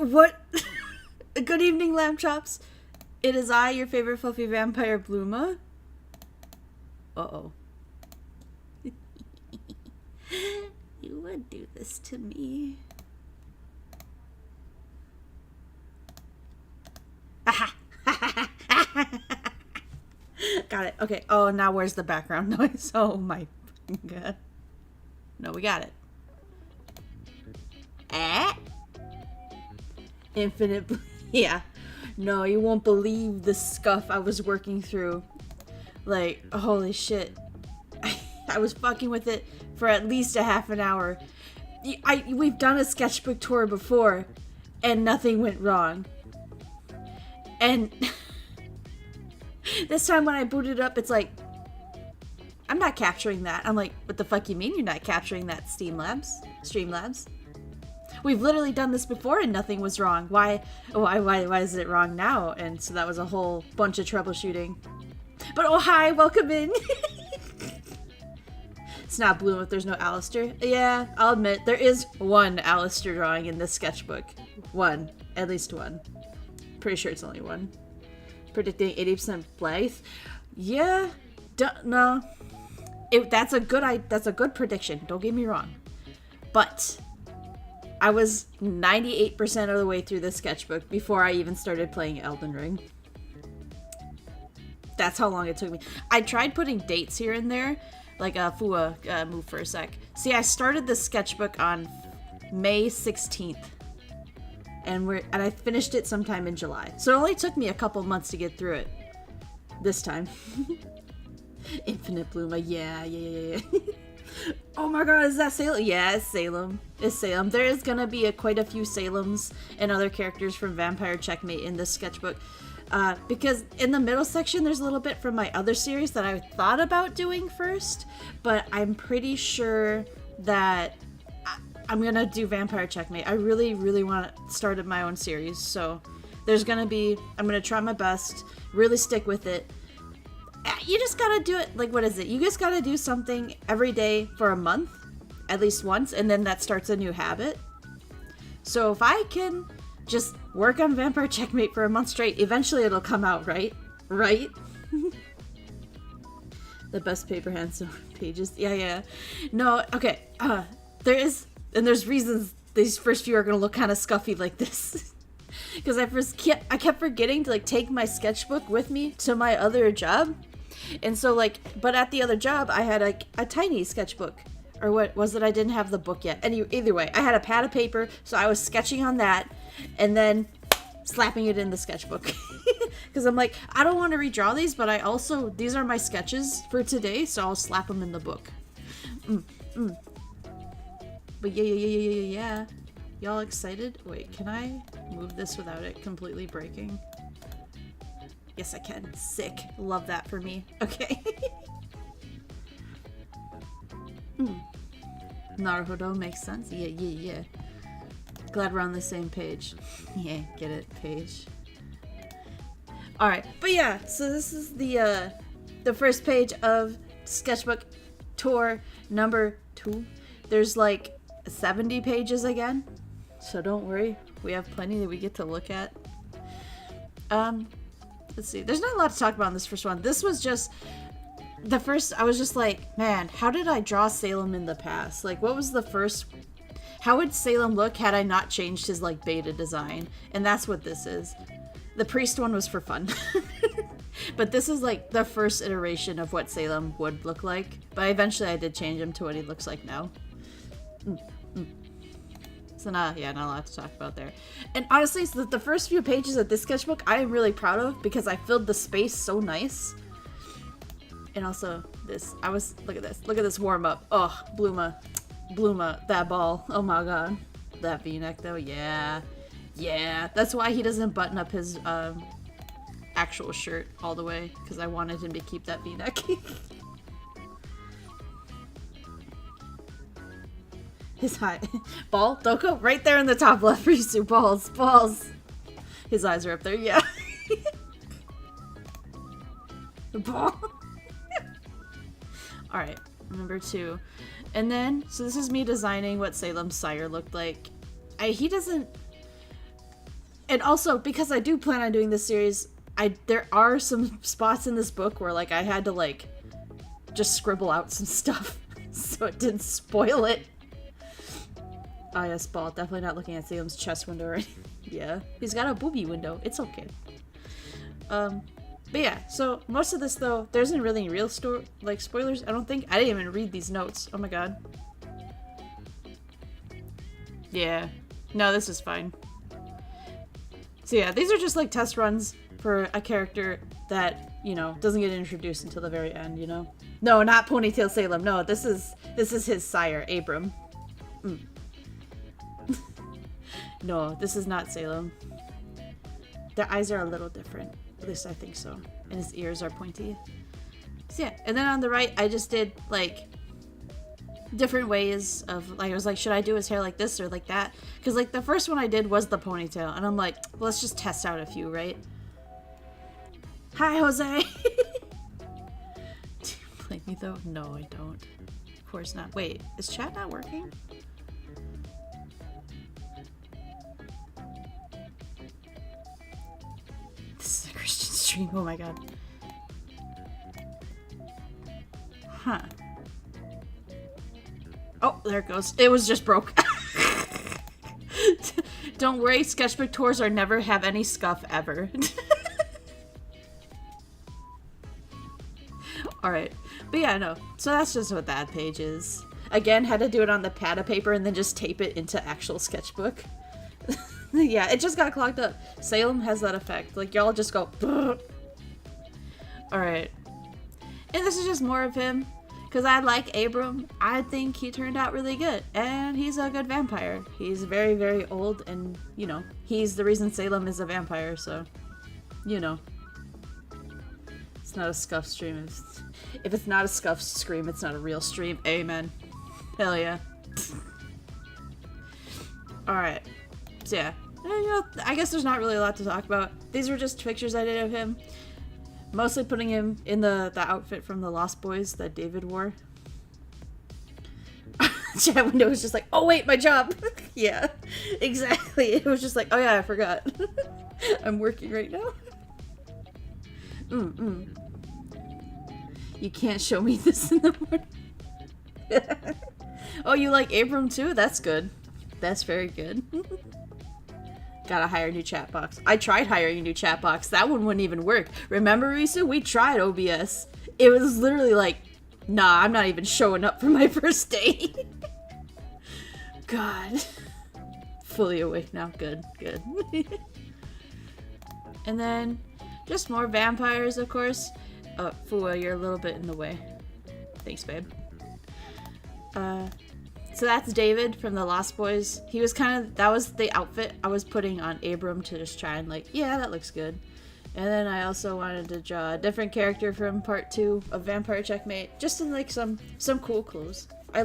What? Good evening, lamb chops. It is I, your favorite fluffy vampire, Bluma. Uh-oh. You would do this to me. Aha! Got it. Okay. Oh, now where's the background noise? Oh my god. No, we got it. Infinite. Yeah. No, you won't believe the scuff I was working through. Like, holy shit. I was fucking with it for at least a half an hour. We've done a sketchbook tour before, and nothing went wrong. And this time when I booted up, it's like, I'm not capturing that. I'm like, what the fuck you mean you're not capturing that, Streamlabs? We've literally done this before and nothing was wrong. Why is it wrong now? And so that was a whole bunch of troubleshooting. But oh hi, welcome in. It's not Bloom if there's no Alistair. Yeah, I'll admit, there is one Alistair drawing in this sketchbook. One. At least one. Pretty sure it's only one. Predicting 80% Blythe? Yeah. No. That's a good prediction. Don't get me wrong. But I was 98% of the way through this sketchbook before I even started playing Elden Ring. That's how long it took me. I tried putting dates here and there, like Fua, move for a sec. See, I started this sketchbook on May 16th, and I finished it sometime in July. So it only took me a couple months to get through it. This time. Infinite Bluma, yeah. Oh my god, is that Salem? Yeah, it's Salem. It's Salem. There is gonna be quite a few Salems and other characters from Vampire Checkmate in this sketchbook. Because in the middle section, there's a little bit from my other series that I thought about doing first, but I'm pretty sure that I'm gonna do Vampire Checkmate. I really, really want to start my own series, so there's gonna be, I'm gonna try my best, really stick with it. You just gotta do it, like, what is it? You just gotta do something every day for a month, at least once, and then that starts a new habit. So if I can just work on Vampire Checkmate for a month straight, eventually it'll come out, right? Right? The best paper hands pages. Yeah. No, okay. There's reasons these first few are gonna look kind of scuffy like this. Because I kept forgetting to, like, take my sketchbook with me to my other job. And so, like, but at the other job, I had, like, a tiny sketchbook. Or what was it? I didn't have the book yet. Either way, I had a pad of paper, so I was sketching on that, and then slapping it in the sketchbook. Because I'm like, I don't want to redraw these, but these are my sketches for today, so I'll slap them in the book. But yeah. Y'all excited? Wait, can I move this without it completely breaking? Yes, I can. Sick. Love that for me. Okay. Naruhodo makes sense. Yeah. Glad we're on the same page. Yeah, get it, page. Alright, but yeah, so this is the first page of Sketchbook Tour number 2. There's like 70 pages again. So don't worry, we have plenty that we get to look at. Let's see. There's not a lot to talk about in this first one. This was just the first. I was just like, man, how did I draw Salem in the past? Like, what was the first? How would Salem look had I not changed his, like, beta design? And that's what this is. The priest one was for fun. But this is, like, the first iteration of what Salem would look like. But eventually I did change him to what he looks like now. So not a lot to talk about there. And honestly, so the first few pages of this sketchbook I am really proud of because I filled the space so nice. And also this, look at this warm up. Oh, Bluma, that ball. Oh my god. That v-neck though, yeah. That's why he doesn't button up his actual shirt all the way, because I wanted him to keep that v-neck. His eye. Ball? Don't go right there in the top left for you, Sue. Balls. His eyes are up there, yeah. The ball. Alright, number 2. And then, so this is me designing what Salem's sire looked like. He doesn't... And also, because I do plan on doing this series, there are some spots in this book where, like, I had to, like, just scribble out some stuff so it didn't spoil it. Oh, yes, Ball. Definitely not looking at Salem's chest window right. Yeah. He's got a booby window. It's okay. But yeah, so most of this, though, there isn't really any real spoilers, I don't think. I didn't even read these notes. Oh my god. Yeah. No, this is fine. So yeah, these are just like test runs for a character that, you know, doesn't get introduced until the very end, you know? No, not Ponytail Salem. No, this is his sire, Abram. No, this is not Salem. Their eyes are a little different. At least I think so. And his ears are pointy. So yeah, and then on the right, I just did, like, different ways of, like, I was like, should I do his hair like this or like that? Because, like, the first one I did was the ponytail. And I'm like, well, let's just test out a few, right? Hi, Jose! Do you blame me, though? No, I don't. Of course not. Wait, is chat not working? This is a Christian stream. Oh my god. Huh. Oh, there it goes. It was just broke. Don't worry, sketchbook tours are never have any scuff ever. Alright. But yeah, no. So that's just what that page is. Again, had to do it on the pad of paper and then just tape it into actual sketchbook. Yeah, it just got clogged up. Salem has that effect. Like, y'all just go... Alright. And this is just more of him. Because I like Abram. I think he turned out really good. And he's a good vampire. He's very, very old. And, you know, he's the reason Salem is a vampire. So, you know. It's not a scuff stream. If it's not a scuff scream, it's not a real stream. Amen. Hell yeah. Alright. So yeah. You know, I guess there's not really a lot to talk about. These were just pictures I did of him. Mostly putting him in the outfit from the Lost Boys that David wore. Chat window was just like, oh wait, my job! Yeah, exactly. It was just like, oh yeah, I forgot. I'm working right now. You can't show me this in the morning. Oh, you like Abram too? That's good. That's very good. Gotta hire a new chat box. I tried hiring a new chat box. That one wouldn't even work. Remember, Risu? We tried OBS. It was literally like, nah, I'm not even showing up for my first day. God. Fully awake now. Good, good. And then, just more vampires, of course. Oh, Fua, you're a little bit in the way. Thanks, babe. So that's David from the Lost Boys. He was that was the outfit I was putting on Abram to just try and like, yeah, that looks good. And then I also wanted to draw a different character from part 2 of Vampire Checkmate, just in like some cool clothes. I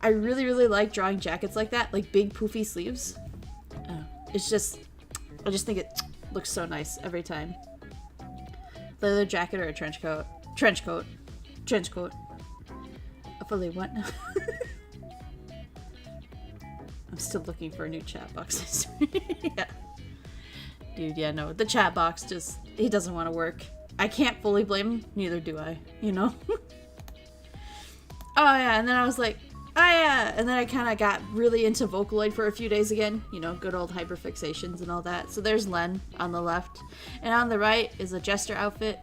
really, really like drawing jackets like that, like big poofy sleeves. I just think it looks so nice every time. Leather jacket or a trench coat. Trench coat. A fully what now? I'm still looking for a new chat box. Yeah. Dude, yeah, no. The chat box he doesn't want to work. I can't fully blame him. Neither do I, you know? Oh, yeah, and then I was like, oh, yeah. And then I kind of got really into Vocaloid for a few days again. You know, good old hyperfixations and all that. So there's Len on the left. And on the right is a Jester outfit.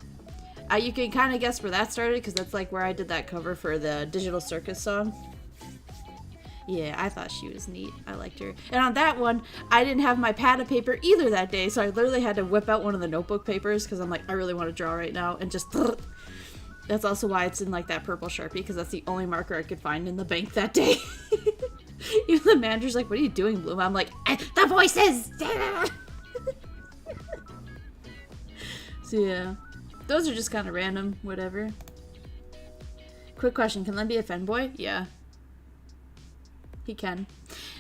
You can kind of guess where that started, because that's like where I did that cover for the Digital Circus song. Yeah, I thought she was neat. I liked her. And on that one, I didn't have my pad of paper either that day, so I literally had to whip out one of the notebook papers, because I'm like, I really want to draw right now, and just... That's also why it's in like that purple Sharpie, because that's the only marker I could find in the bank that day. Even the manager's like, what are you doing, Bloom? I'm like, the voices! So yeah. Those are just kind of random, whatever. Quick question, can Len be a fanboy? Yeah. He can.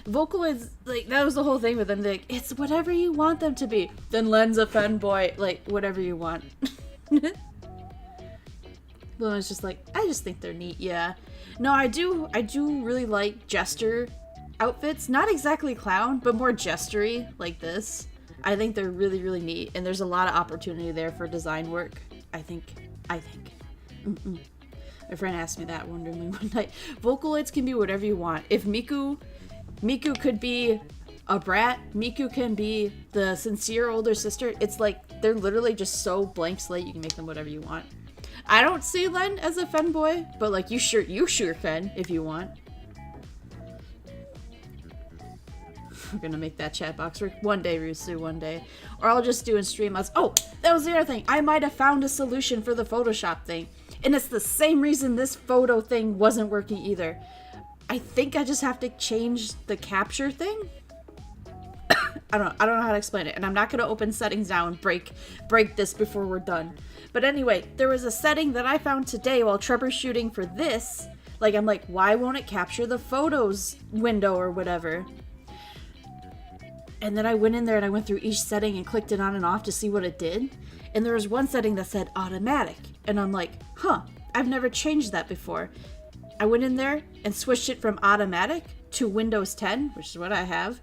Vocaloids, like, that was the whole thing with them. Like, it's whatever you want them to be. Then Len's a fanboy. Like, whatever you want. Luna's just like, I just think they're neat, yeah. No, I do really like Jester outfits. Not exactly clown, but more jestery, like this. I think they're really, really neat, and there's a lot of opportunity there for design work. I think. My friend asked me that wondering one night. Vocaloids can be whatever you want. If Miku could be a brat, Miku can be the sincere older sister. It's like they're literally just so blank slate. You can make them whatever you want. I don't see Len as a femboy, but like you sure can if you want. We're gonna make that chat box work one day, Rusu, one day. Or I'll just do in stream mods. Oh, that was the other thing. I might have found a solution for the Photoshop thing. And it's the same reason this photo thing wasn't working either. I think I just have to change the capture thing. I don't know how to explain it. And I'm not gonna open settings now and break this before we're done. But anyway, there was a setting that I found today while troubleshooting for this. Like, I'm like, why won't it capture the photos window or whatever? And then I went in there and I went through each setting and clicked it on and off to see what it did. And there was one setting that said automatic. And I'm like, huh, I've never changed that before. I went in there and switched it from automatic to Windows 10, which is what I have.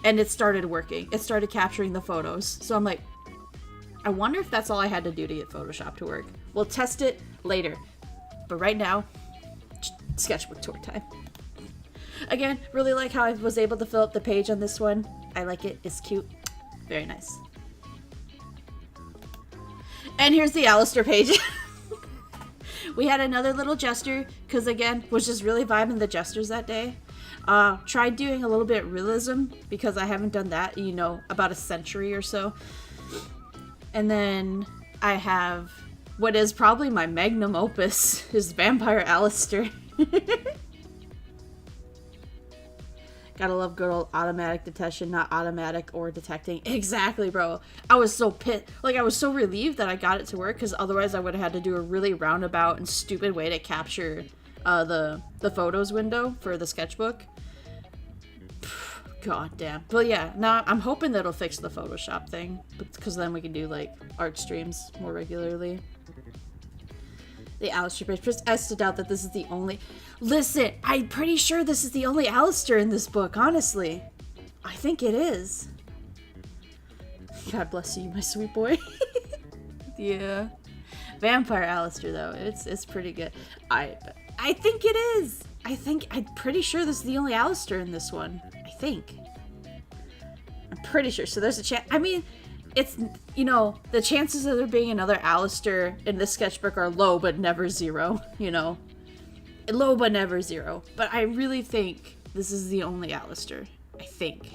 And it started working. It started capturing the photos. So I'm like, I wonder if that's all I had to do to get Photoshop to work. We'll test it later. But right now, sketchbook tour time. Again, really like how I was able to fill up the page on this one. I like it. It's cute. Very nice. And here's the Alistair page. We had another little jester, because again, was just really vibing the jesters that day. Tried doing a little bit realism, because I haven't done that, you know, about a century or so. And then I have what is probably my magnum opus, is Vampire Alistair. Gotta love good old automatic detection, not automatic or detecting. Exactly, bro. I was so pissed. Like, I was so relieved that I got it to work, because otherwise I would have had to do a really roundabout and stupid way to capture the photos window for the sketchbook. God damn. But yeah, now I'm hoping that'll fix the Photoshop thing, because then we can do, like, art streams more regularly. The Alistair page. Just has to doubt that this is the only... Listen, I'm pretty sure this is the only Alistair in this book, honestly. I think it is. God bless you, my sweet boy. Yeah. Vampire Alistair, though. It's pretty good. I think it is. I'm pretty sure this is the only Alistair in this one. I think. I'm pretty sure. So there's a chance. I mean... It's, you know, the chances of there being another Alistair in this sketchbook are low, but never zero, you know? Low, but never zero. But I really think this is the only Alistair. I think.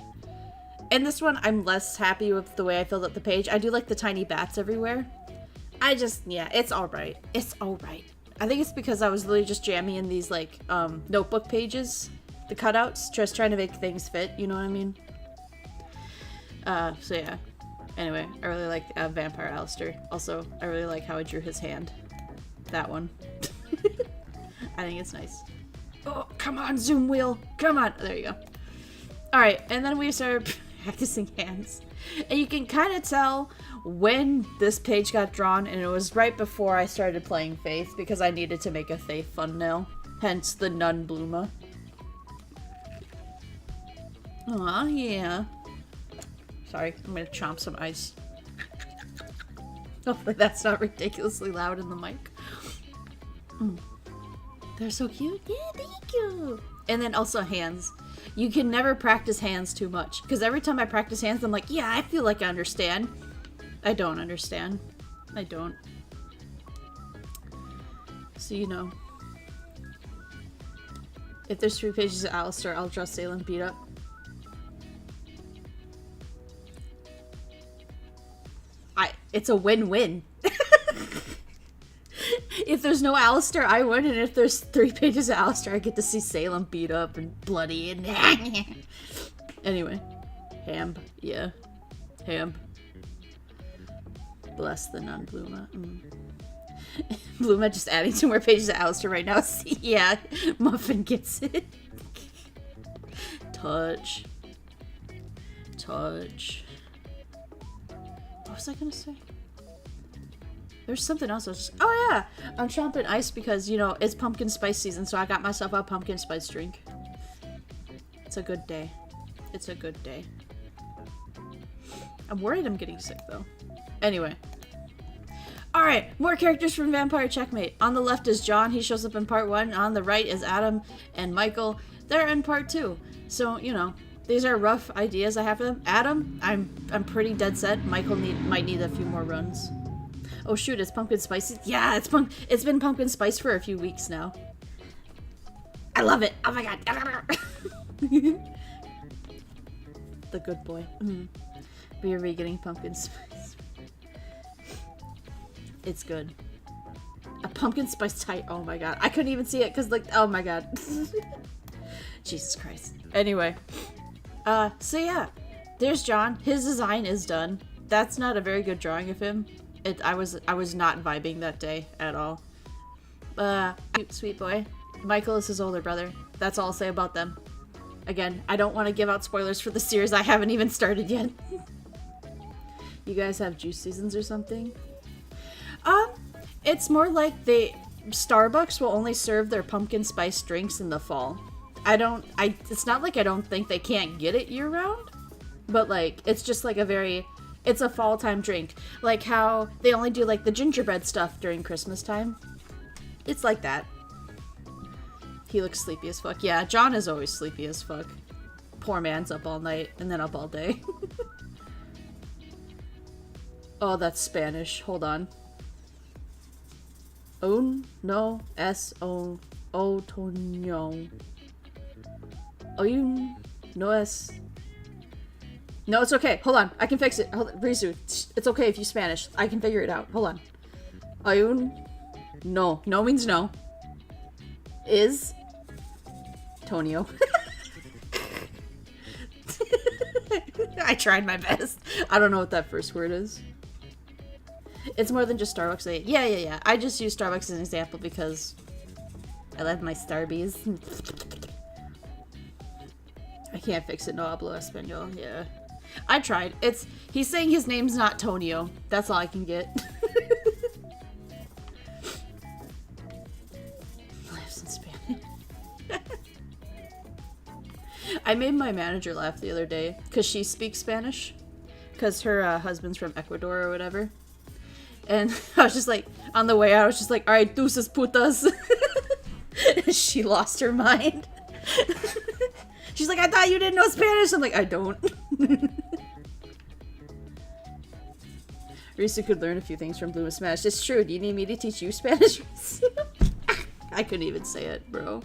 And this one, I'm less happy with the way I filled up the page. I do like the tiny bats everywhere. Yeah, it's alright. It's alright. I think it's because I was literally just jamming in these, like, notebook pages. The cutouts. Just trying to make things fit, you know what I mean? So yeah. Anyway, I really like Vampire Alistair. Also, I really like how I drew his hand. That one. I think it's nice. Oh, come on, zoom wheel. Come on. There you go. Alright, and then we started practicing hands. And you can kind of tell when this page got drawn, and it was right before I started playing Faith, because I needed to make a Faith thumbnail. Hence the Nun Bluma. Aw, yeah. Sorry, I'm gonna chomp some ice. Hopefully that's not ridiculously loud in the mic. They're so cute. Yeah, thank you. And then also hands. You can never practice hands too much, because every time I practice hands, I'm like, yeah, I feel like I understand. I don't understand. I don't. So, you know. If there's 3 pages of Alistair, I'll draw Salem beat up. It's a win-win. If there's no Alistair, I win, and if there's 3 pages of Alistair, I get to see Salem beat up and bloody and... Anyway. Ham. Yeah. Ham. Bless the Nun Bluma. Bluma just adding 2 more pages of Alistair right now. See, yeah, Muffin gets it. Touch. Touch. What was I gonna say? There's something else. Oh yeah! I'm chomping ice because, you know, it's pumpkin spice season, so I got myself a pumpkin spice drink. It's a good day. It's a good day. I'm worried I'm getting sick, though. Anyway. Alright, more characters from Vampire Checkmate. On the left is John. He shows up in part 1. On the right is Adam and Michael. They're in part 2. So, you know, these are rough ideas I have for them. Adam, I'm pretty dead set. Michael might need a few more runs. Oh shoot, it's pumpkin spice. Yeah, it's been pumpkin spice for a few weeks now. I love it. Oh my god. The good boy. We are getting pumpkin spice. It's good. A pumpkin spice tight. Oh my god. I couldn't even see it because, like, oh my god. Jesus Christ. Anyway. So yeah. There's John. His design is done. That's not a very good drawing of him. I was not vibing that day at all. Cute, sweet boy. Michael is his older brother. That's all I'll say about them. Again, I don't want to give out spoilers for the series I haven't even started yet. You guys have juice seasons or something? It's more like Starbucks will only serve their pumpkin spice drinks in the fall. It's not like I don't think they can't get it year round, but like, it's just like it's a fall time drink. Like how they only do like the gingerbread stuff during Christmas time. It's like that. He looks sleepy as fuck. Yeah, John is always sleepy as fuck. Poor man's up all night and then up all day. Oh, that's Spanish. Hold on. No es otoño. No es. No, it's okay. Hold on. I can fix it. Rizu, it's okay if you Spanish. I can figure it out. Hold on. No. No means no. Is Tonio. I tried my best. I don't know what that first word is. It's more than just Starbucks. Yeah. I just use Starbucks as an example because I love my Starbies. I can't fix it. No hablo español. Yeah. I tried. He's saying his name's not Tonio. That's all I can get. Lives in Spanish. I made my manager laugh the other day because she speaks Spanish. Because her husband's from Ecuador or whatever. And I was just like, on the way out, I was just like, alright, deuces putas. She lost her mind. She's like, I thought you didn't know Spanish. I'm like, I don't. Risa could learn a few things from Bloom of Smash. It's true. Do you need me to teach you Spanish? I couldn't even say it, bro.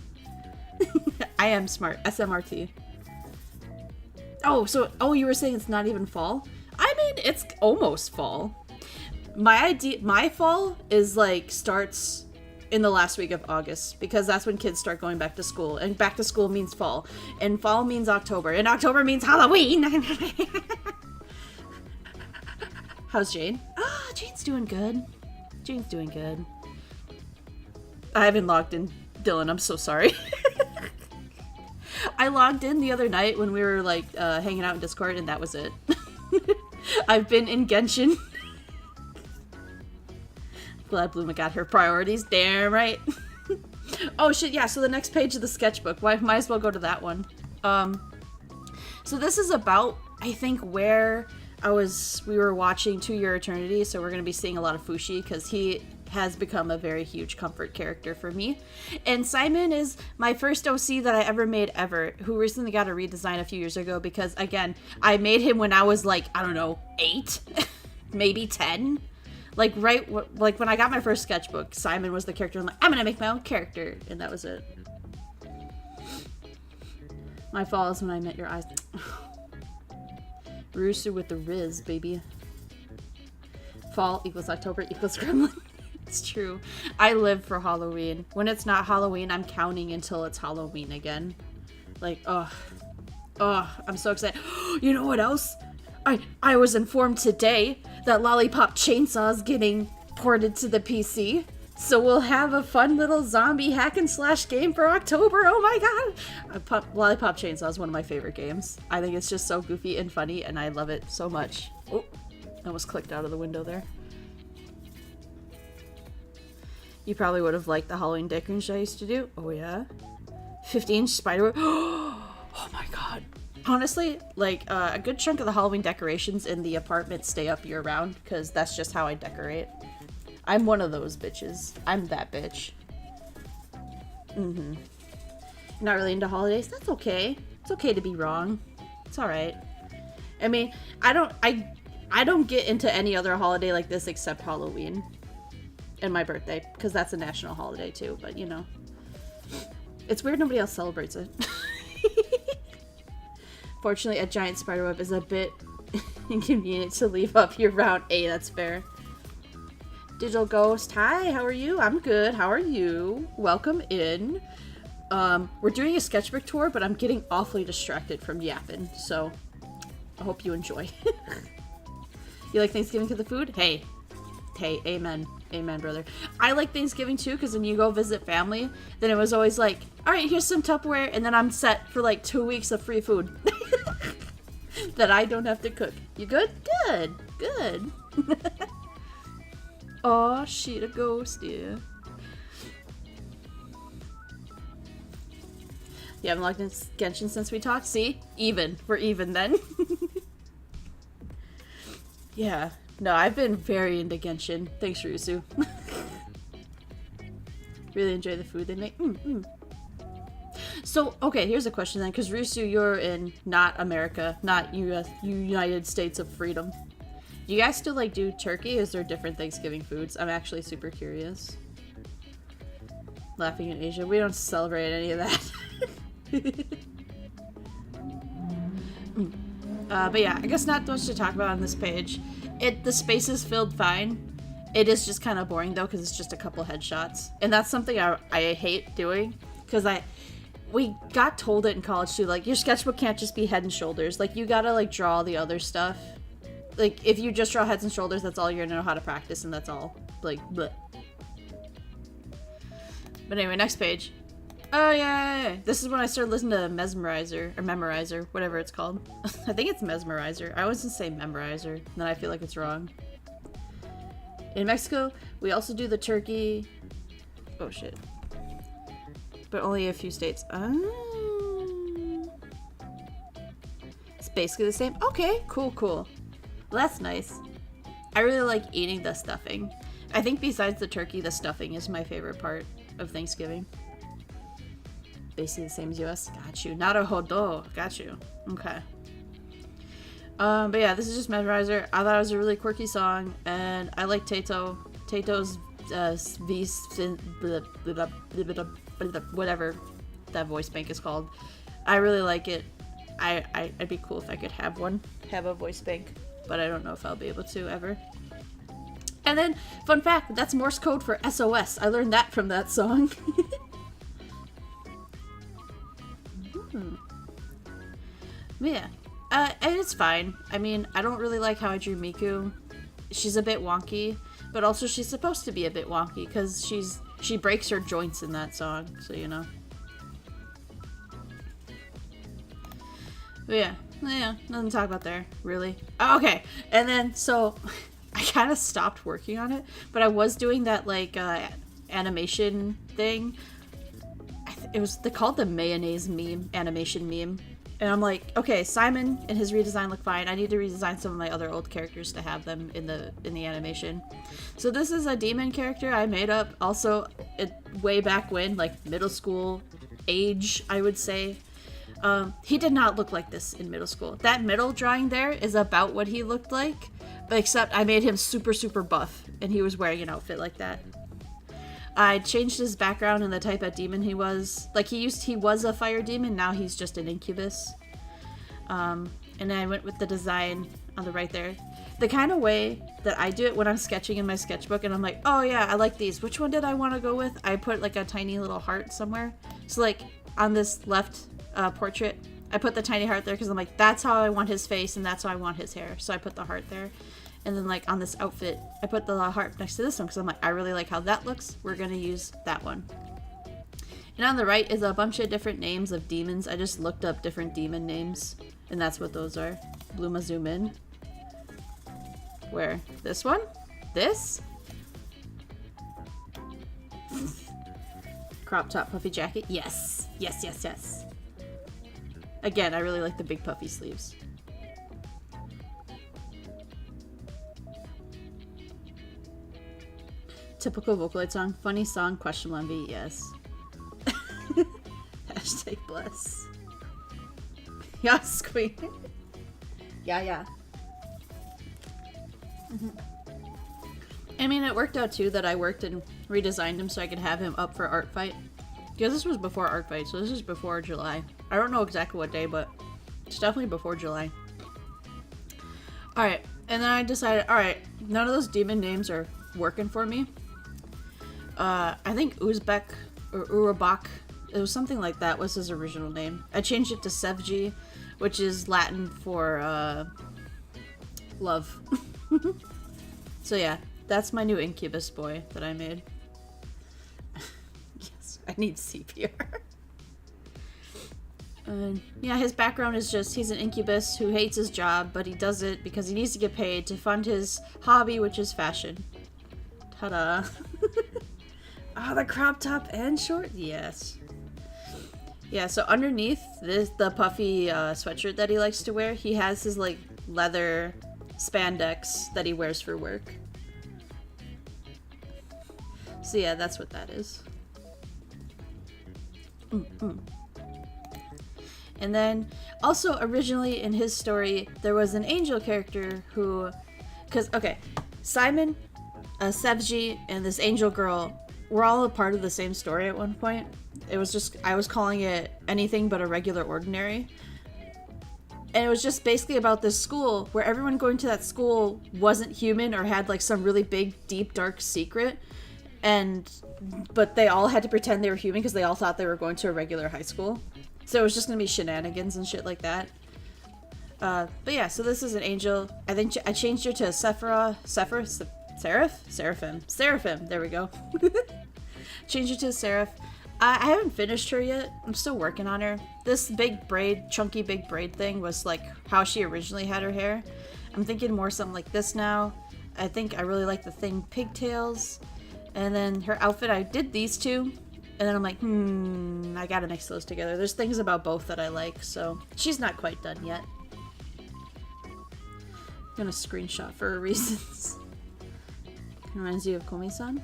I am smart. SMRT. Oh, you were saying it's not even fall? I mean, it's almost fall. My fall is like starts in the last week of August because that's when kids start going back to school, and back to school means fall, and fall means October, and October means Halloween. How's Jane? Jane's doing good. Jane's doing good. I haven't logged in, Dylan. I'm so sorry. I logged in the other night when we were like hanging out in Discord, and that was it. I've been in Genshin. Glad Bluma got her priorities. Damn right. Oh shit, yeah, so the next page of the sketchbook. Might as well go to that one. So this is about, I think, where we were watching To Your Eternity, so we're going to be seeing a lot of Fushi, because he has become a very huge comfort character for me. And Simon is my first OC that I ever made ever, who recently got a redesign a few years ago, because, again, I made him when I was, like, I don't know, 8? Maybe 10? Like, like, when I got my first sketchbook, Simon was the character. I'm like, I'm gonna make my own character. And that was it. My fall is when I met your eyes. Rooster with the Riz, baby. Fall equals October equals Gremlin. It's true. I live for Halloween. When it's not Halloween, I'm counting until it's Halloween again. Like, I'm so excited. You know what else? I was informed today that Lollipop Chainsaw is getting ported to the PC. So we'll have a fun little zombie hack and slash game for October. Oh my god! Lollipop Chainsaw is one of my favorite games. I think it's just so goofy and funny, and I love it so much. Oh, I almost clicked out of the window there. You probably would have liked the Halloween decorations I used to do. Oh yeah? 50-inch spider. Oh my god. Honestly, like, a good chunk of the Halloween decorations in the apartment stay up year round, because that's just how I decorate. I'm one of those bitches. I'm that bitch. Not really into holidays? That's okay. It's okay to be wrong. It's alright. I mean, I don't get into any other holiday like this except Halloween. And my birthday, because that's a national holiday too, but you know. It's weird nobody else celebrates it. Fortunately, a giant spiderweb is a bit inconvenient to leave up year round. Hey, that's fair. Digital Ghost, hi, how are you? I'm good, how are you? Welcome in. We're doing a sketchbook tour, but I'm getting awfully distracted from yapping, so I hope you enjoy. You like Thanksgiving to the food? Hey, amen. Amen, brother. I like Thanksgiving too, because when you go visit family, then it was always like, alright, here's some Tupperware, and then I'm set for like 2 weeks of free food. That I don't have to cook. You good? Good. Good. Aw, shit, a ghost, yeah. You haven't logged in Genshin since we talked? See? Even. We're even then. Yeah. No, I've been very into Genshin. Thanks, Rusu. Really enjoy the food they make. So, okay, here's a question then, because Rusu, you're in not America, not US, United States of Freedom. Do you guys still, like, do turkey? Is there different Thanksgiving foods? I'm actually super curious. Laughing in Asia. We don't celebrate any of that. But yeah, I guess not much to talk about on this page. The space is filled fine. It is just kind of boring though, because it's just a couple headshots. And that's something I hate doing, because we got told it in college too, like, your sketchbook can't just be head and shoulders. Like, you gotta, like, draw the other stuff. Like, if you just draw heads and shoulders, that's all you're gonna know how to practice, and that's all. Like, bleh. But anyway, next page. Oh, yeah. This is when I started listening to Memorizer, whatever it's called. I think it's Mesmerizer. I always say Memorizer, and then I feel like it's wrong. In Mexico, we also do the turkey. Oh, shit. But only a few states. It's basically the same. Okay, cool. Well, that's nice. I really like eating the stuffing. I think besides the turkey, the stuffing is my favorite part of Thanksgiving. Basically the same as US. Got you. Naruhodo. Got you. Okay. But yeah, this is just Mesmerizer. I thought it was a really quirky song, and I like Tato. Tato's whatever that voice bank is called. I really like it. I'd be cool if I could have a voice bank, but I don't know if I'll be able to ever. And then, fun fact, that's Morse code for SOS. I learned that from that song. Yeah. And it's fine. I mean, I don't really like how I drew Miku. She's a bit wonky, but also she's supposed to be a bit wonky because she breaks her joints in that song, so you know. But yeah, nothing to talk about there, really. Oh, okay, and then, so, I kind of stopped working on it, but I was doing that, like, animation thing. They called the mayonnaise meme, animation meme. And I'm like, okay, Simon and his redesign look fine. I need to redesign some of my other old characters to have them in the animation. So this is a demon character I made up also way back when, like middle school age, I would say. He did not look like this in middle school. That middle drawing there is about what he looked like, but except I made him super, super buff, and he was wearing an outfit like that. I changed his background and the type of demon he was. Like, he was a fire demon, now he's just an incubus. And then I went with the design on the right there. The kind of way that I do it when I'm sketching in my sketchbook and I'm like, oh yeah, I like these. Which one did I want to go with? I put like a tiny little heart somewhere. So like, on this left portrait, I put the tiny heart there because I'm like, that's how I want his face and that's how I want his hair. So I put the heart there. And then, like, on this outfit, I put the heart next to this one because I'm like, I really like how that looks. We're going to use that one. And on the right is a bunch of different names of demons. I just looked up different demon names, and that's what those are. Bluma, zoom in. Where? This one? This? Crop top, puffy jacket? Yes. Yes. Again, I really like the big puffy sleeves. Typical Vocaloid song. Funny song, questionable MV, yes. Hashtag bless. Yes, queen. Yeah. I mean, it worked out too that I worked and redesigned him so I could have him up for Art Fight. Because this was before Art Fight, so this is before July. I don't know exactly what day, but it's definitely before July. Alright, and then I decided, alright, none of those demon names are working for me. I think Uzbek or Urabak, it was something like that was his original name. I changed it to Sevji, which is Latin for, love. So yeah, that's my new Incubus boy that I made. Yes, I need CPR. Yeah, his background is just, he's an incubus who hates his job, but he does it because he needs to get paid to fund his hobby, which is fashion. Ta-da. Ah, the crop top and short? Yes. Yeah, so underneath the puffy sweatshirt that he likes to wear, he has his, like, leather spandex that he wears for work. So yeah, that's what that is. And then, also originally in his story, there was an angel character who, okay, Simon, Sevji, and this angel girl were all a part of the same story at one point. It was just, I was calling it Anything But a Regular Ordinary. And it was just basically about this school where everyone going to that school wasn't human or had like some really big, deep, dark secret. But they all had to pretend they were human because they all thought they were going to a regular high school. So it was just gonna be shenanigans and shit like that. But yeah, so this is an angel. I think I changed her to Seraphim. There we go. Changed her to Seraph. I haven't finished her yet. I'm still working on her. This big braid, chunky big braid thing was like how she originally had her hair. I'm thinking more something like this now. I think I really like the thing pigtails. And then her outfit, I did these two. And then I'm like, I gotta mix those together. There's things about both that I like, so she's not quite done yet. I'm gonna screenshot for reasons. Reminds you of Komi-san?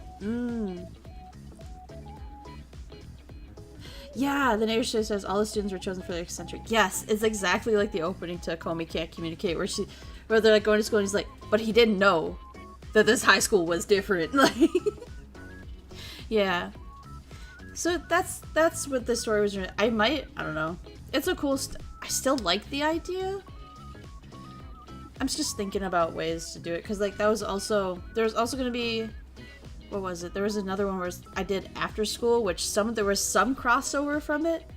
Yeah, the narrator says all the students were chosen for their eccentric. Yes, it's exactly like the opening to Komi Can't Communicate, where they're like going to school and he's like, but he didn't know that this high school was different. Like, yeah. So that's what the story was. I don't know. It's a cool. I still like the idea. I'm just thinking about ways to do it because like there was also gonna be, what was it? There was another one where I did after school, which there was some crossover from it.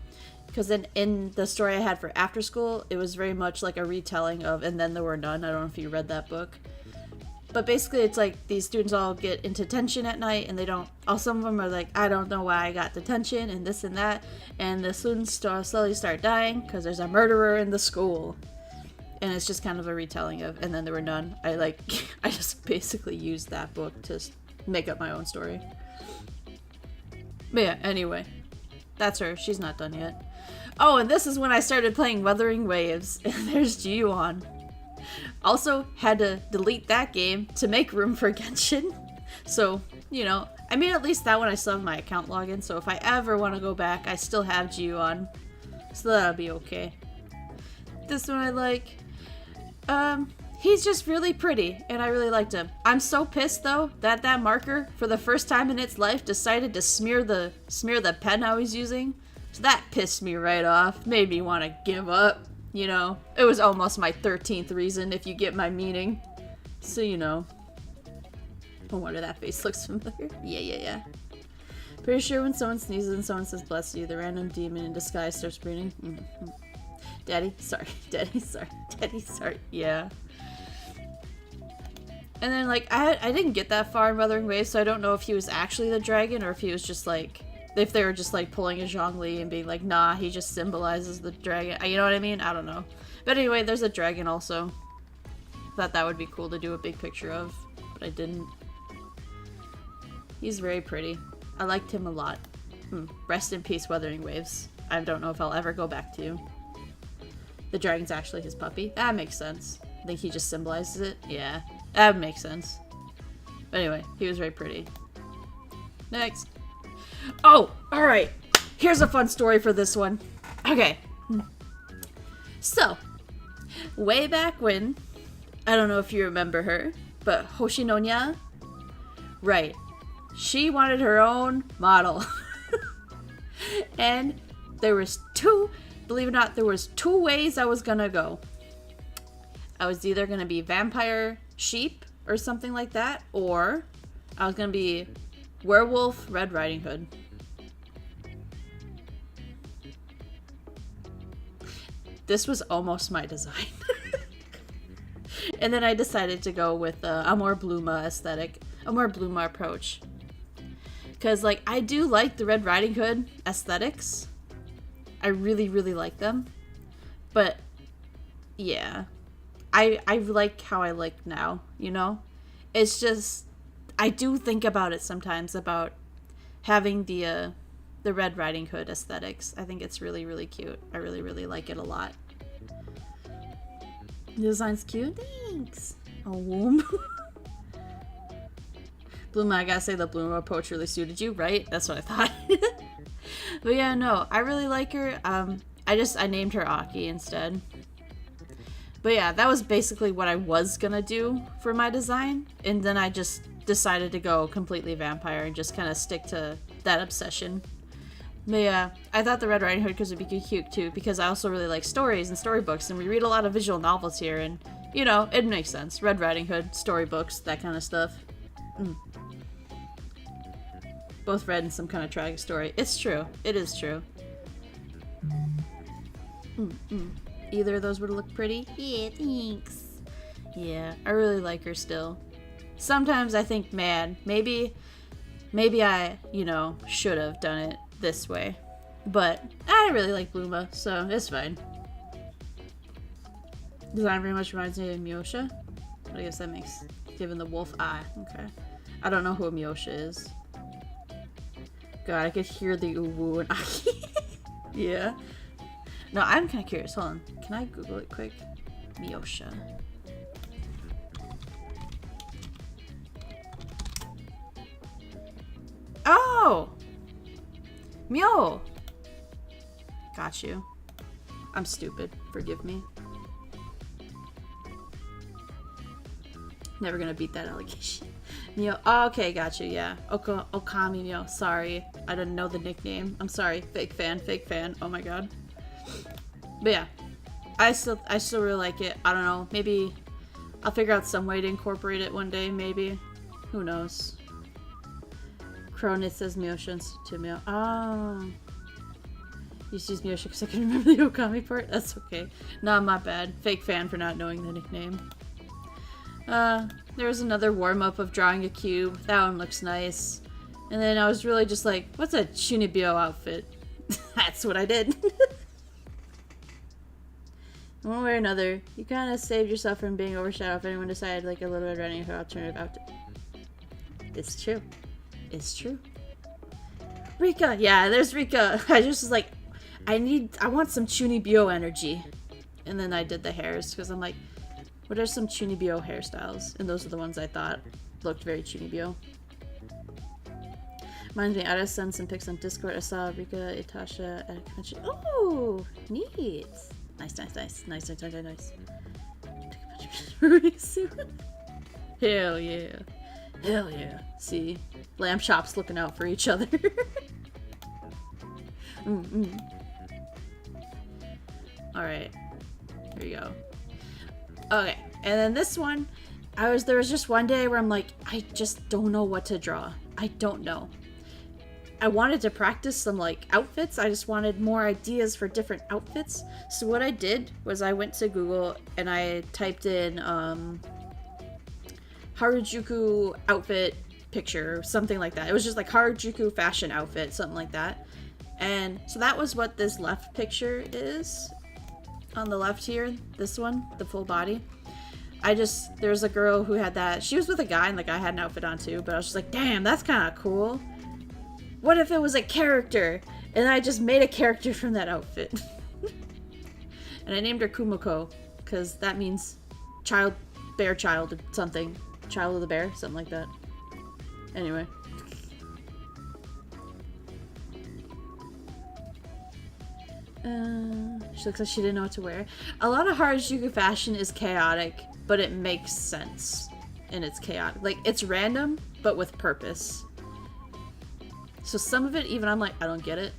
Because then in the story I had for after school, it was very much like a retelling of And Then There Were None. I don't know if you read that book. But basically it's like these students all get into detention at night and some of them are like, I don't know why I got detention and this and that. And the students slowly start dying because there's a murderer in the school. And it's just kind of a retelling of And Then There Were None. I just basically used that book to make up my own story. But yeah, anyway. That's her. She's not done yet. Oh, and this is when I started playing Wuthering Waves. And there's Ji-Yuan. Also, had to delete that game to make room for Genshin. So, I mean, at least that one I still have my account login. So if I ever want to go back, I still have Ji-Yuan. So that'll be okay. This one I like. He's just really pretty, and I really liked him. I'm so pissed, though, that marker, for the first time in its life, decided to smear the pen I was using. So that pissed me right off. Made me want to give up. It was almost my 13th reason, if you get my meaning. So, No wonder that face looks familiar. Yeah. Pretty sure when someone sneezes and someone says bless you, the random demon in disguise starts breathing. Daddy, sorry. Yeah. And then, like, I didn't get that far in Wuthering Waves, so I don't know if he was actually the dragon or if he was just, like, if they were just, like, pulling a Zhongli and being like, nah, he just symbolizes the dragon. You know what I mean? I don't know. But anyway, there's a dragon also. Thought that would be cool to do a big picture of, but I didn't. He's very pretty. I liked him a lot. Rest in peace, Wuthering Waves. I don't know if I'll ever go back to you. the dragon's actually his puppy. That makes sense. I think he just symbolizes it. Yeah, that makes sense. But anyway, he was very pretty. Next. Oh, alright. Here's a fun story for this one. Okay. So, way back when, I don't know if you remember her, but Hoshinonya, right, she wanted her own model. And there was believe it or not, there was two ways I was gonna go. I was either gonna be vampire sheep or something like that, or I was gonna be werewolf Red Riding Hood. This was almost my design. And then I decided to go with a more Bluma aesthetic, a more Bluma approach. Because, like, I do like the Red Riding Hood aesthetics. I really, really like them. But, yeah. I like how I like now, you know? It's just, I do think about it sometimes, about having the Red Riding Hood aesthetics. I think it's really, really cute. I really, really like it a lot. The design's cute. Thanks. Oh, Bluma, I gotta say the Bluma approach really suited you, right? That's what I thought. But yeah, no, I really like her. I named her Aki instead. But yeah, that was basically what I was gonna do for my design. And then I just decided to go completely vampire and just kind of stick to that obsession. But yeah, I thought the Red Riding Hood would be cute too, because I also really like stories and storybooks, and we read a lot of visual novels here, and, you know, it makes sense. Red Riding Hood, storybooks, that kind of stuff. Both read in some kind of tragic story. It's true. It is true. Either of those would look pretty? Yeah, thanks. Yeah, I really like her still. Sometimes I think, man, maybe I, you know, should have done it this way. But I really like Bluma, so it's fine. Design very much reminds me of Myosha. I guess that makes, given the wolf eye. Okay. I don't know who Myosha is. God, I could hear the uwu and Aki. Yeah. No, I'm kind of curious. Hold on. Can I Google it quick? Myosha. Oh! Myo! Got you. I'm stupid. Forgive me. Never gonna beat that allegation. Myo. Oh, okay, got you. Yeah. Okami Myo. Sorry. I didn't know the nickname. I'm sorry. Fake fan. Fake fan. Oh my god. But yeah. I still really like it. I don't know. Maybe I'll figure out some way to incorporate it one day, maybe. Who knows? Cronit says Myosha to Myo. Oh. You just use Myosha because I can remember the Okami part? That's okay. No, my bad. Fake fan for not knowing the nickname. There was another warm-up of drawing a cube. That one looks nice. And then I was really just like, what's a Chunibyo outfit? That's what I did. One way or another, you kind of saved yourself from being overshadowed if anyone decided like a Little Red Riding Hood alternative outfit. It's true. It's true. Rika! Yeah, there's Rika! I just was like, I want some Chunibyo energy. And then I did the hairs, because I'm like, what are some Chunibyo hairstyles? And those are the ones I thought looked very Chunibyo. Reminds me, I just sent some pics on Discord. I saw Rika Itasha at a convention. Oh, neat. Nice. Hell yeah. Hell yeah. See? Lamb chops looking out for each other. Alright. Here we go. Okay. And then this one, there was just one day where I'm like, I just don't know what to draw. I don't know. I wanted to practice some like outfits. I just wanted more ideas for different outfits. So what I did was I went to Google and I typed in Harajuku outfit picture, something like that. It was just like Harajuku fashion outfit, something like that. And so that was what this left picture is. On the left here, this one, the full body. There's a girl who had that. She was with a guy and the guy had an outfit on too, but I was just like, damn, that's kind of cool. What if it was a character? And I just made a character from that outfit. And I named her Kumiko, because that means child, bear child, or something. Child of the bear, something like that. Anyway. She looks like she didn't know what to wear. A lot of Harajuku fashion is chaotic, but it makes sense. And it's chaotic. Like, it's random, but with purpose. So some of it, even I'm like, I don't get it.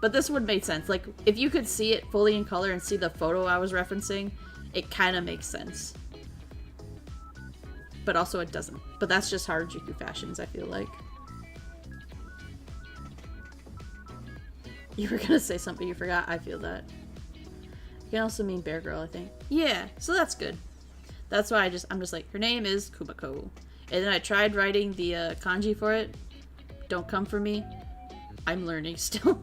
But this would make sense. Like, if you could see it fully in color and see the photo I was referencing, it kind of makes sense. But also it doesn't. But that's just Harajuku fashions, I feel like. You were gonna say something you forgot. I feel that. You can also mean bear girl, I think. Yeah, so that's good. That's why I'm just like, her name is Kumiko. And then I tried writing the kanji for it. Don't come for me. I'm learning still.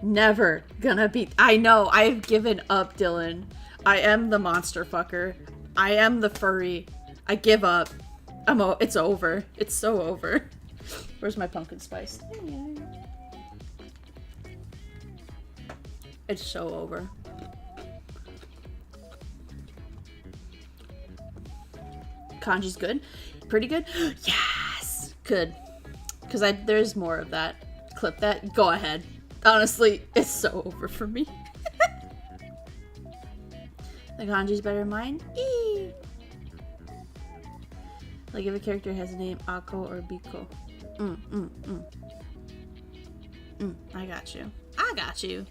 Never gonna be. I know, I've given up, Dylan. I am the monster fucker. I am the furry. I give up. It's over. It's so over. Where's my pumpkin spice? It's so over. Kanji's good. Pretty good. Yes! Good. Because there's more of that. Clip that. Go ahead. Honestly, it's so over for me. The kanji's better than mine. Eee! Like if a character has a name, Ako or Biko. I got you. I got you.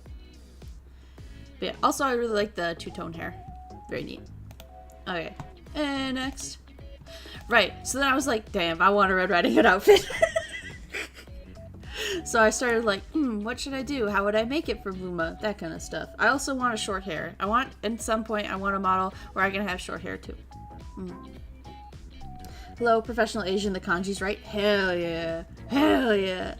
But yeah, also I really like the two-tone hair. Very neat. Okay. And next. Right, so then I was like, damn, I want a Red Riding Hood outfit. So I started like, what should I do? How would I make it for Luma? That kind of stuff. I also want a short hair. At some point, I want a model where I can have short hair too. Hello, professional Asian, the kanji's right? Hell yeah. Hell yeah.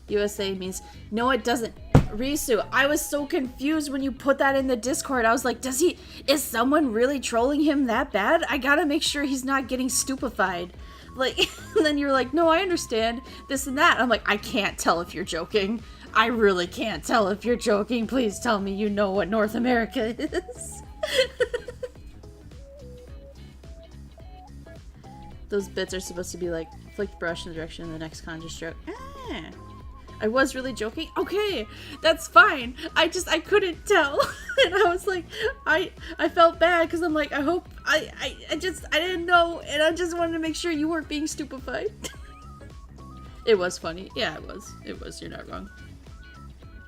USA means, no it doesn't. Risu, I was so confused when you put that in the Discord. I was like, is someone really trolling him that bad? I gotta make sure he's not getting stupefied. Like, and then you're like, no, I understand this and that. I'm like, I can't tell if you're joking. I really can't tell if you're joking. Please tell me you know what North America is. Those bits are supposed to be like, flick the brush in the direction of the next kanji stroke. Ah. I was really joking. Okay, that's fine. I couldn't tell. And I was like, I felt bad because I'm like, I didn't know. And I just wanted to make sure you weren't being stupefied. It was funny. Yeah, it was. You're not wrong.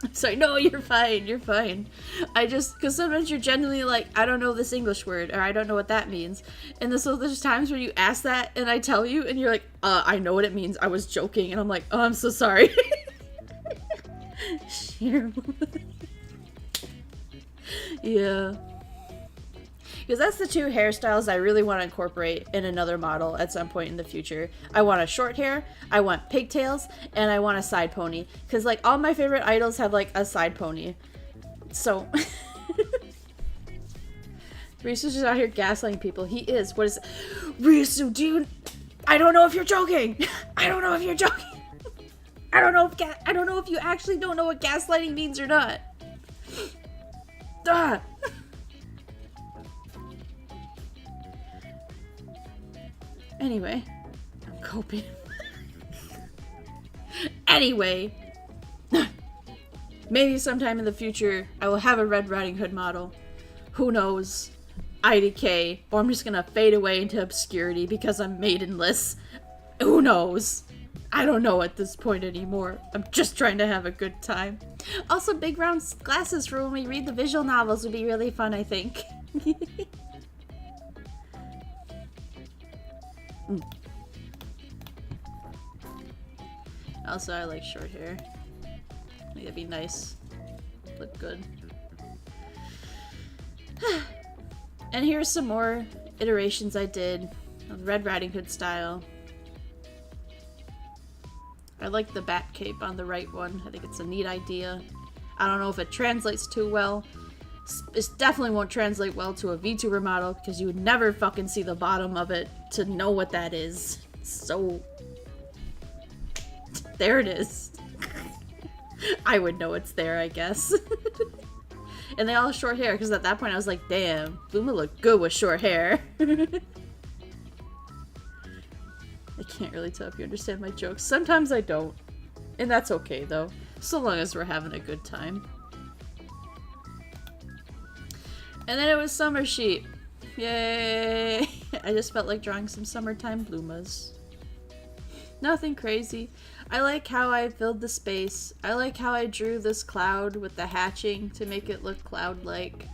I'm sorry. No, you're fine. You're fine. Because sometimes you're genuinely like, I don't know this English word, or I don't know what that means. And so there's times where you ask that and I tell you and you're like, I know what it means. I was joking. And I'm like, oh, I'm so sorry. Yeah. Because that's the two hairstyles I really want to incorporate in another model at some point in the future. I want a short hair, I want pigtails, and I want a side pony. Because, like, all my favorite idols have, like, a side pony. So. Risu's just out here gaslighting people. He is. What is... Risu, dude! I don't know if you're joking! I don't know if you're joking! I don't know if you actually don't know what gaslighting means or not. Ah. Anyway, I'm coping. Anyway, maybe sometime in the future I will have a Red Riding Hood model. Who knows? IDK, or I'm just gonna fade away into obscurity because I'm maidenless. Who knows? I don't know at this point anymore. I'm just trying to have a good time. Also, big round glasses for when we read the visual novels would be really fun, I think. Also, I like short hair. I think that'd be nice. Look good. And here's some more iterations I did of Red Riding Hood style. I like the bat cape on the right one. I think it's a neat idea. I don't know if it translates too well. It definitely won't translate well to a VTuber model because you would never fucking see the bottom of it to know what that is. So... there it is. I would know it's there, I guess. And they all have short hair, because at that point I was like, damn, Bluma looked good with short hair. I can't really tell if you understand my jokes. Sometimes I don't. And that's okay, though. So long as we're having a good time. And then it was Summer Sheep. Yay! I just felt like drawing some summertime Blumas. Nothing crazy. I like how I filled the space. I like how I drew this cloud with the hatching to make it look cloud-like.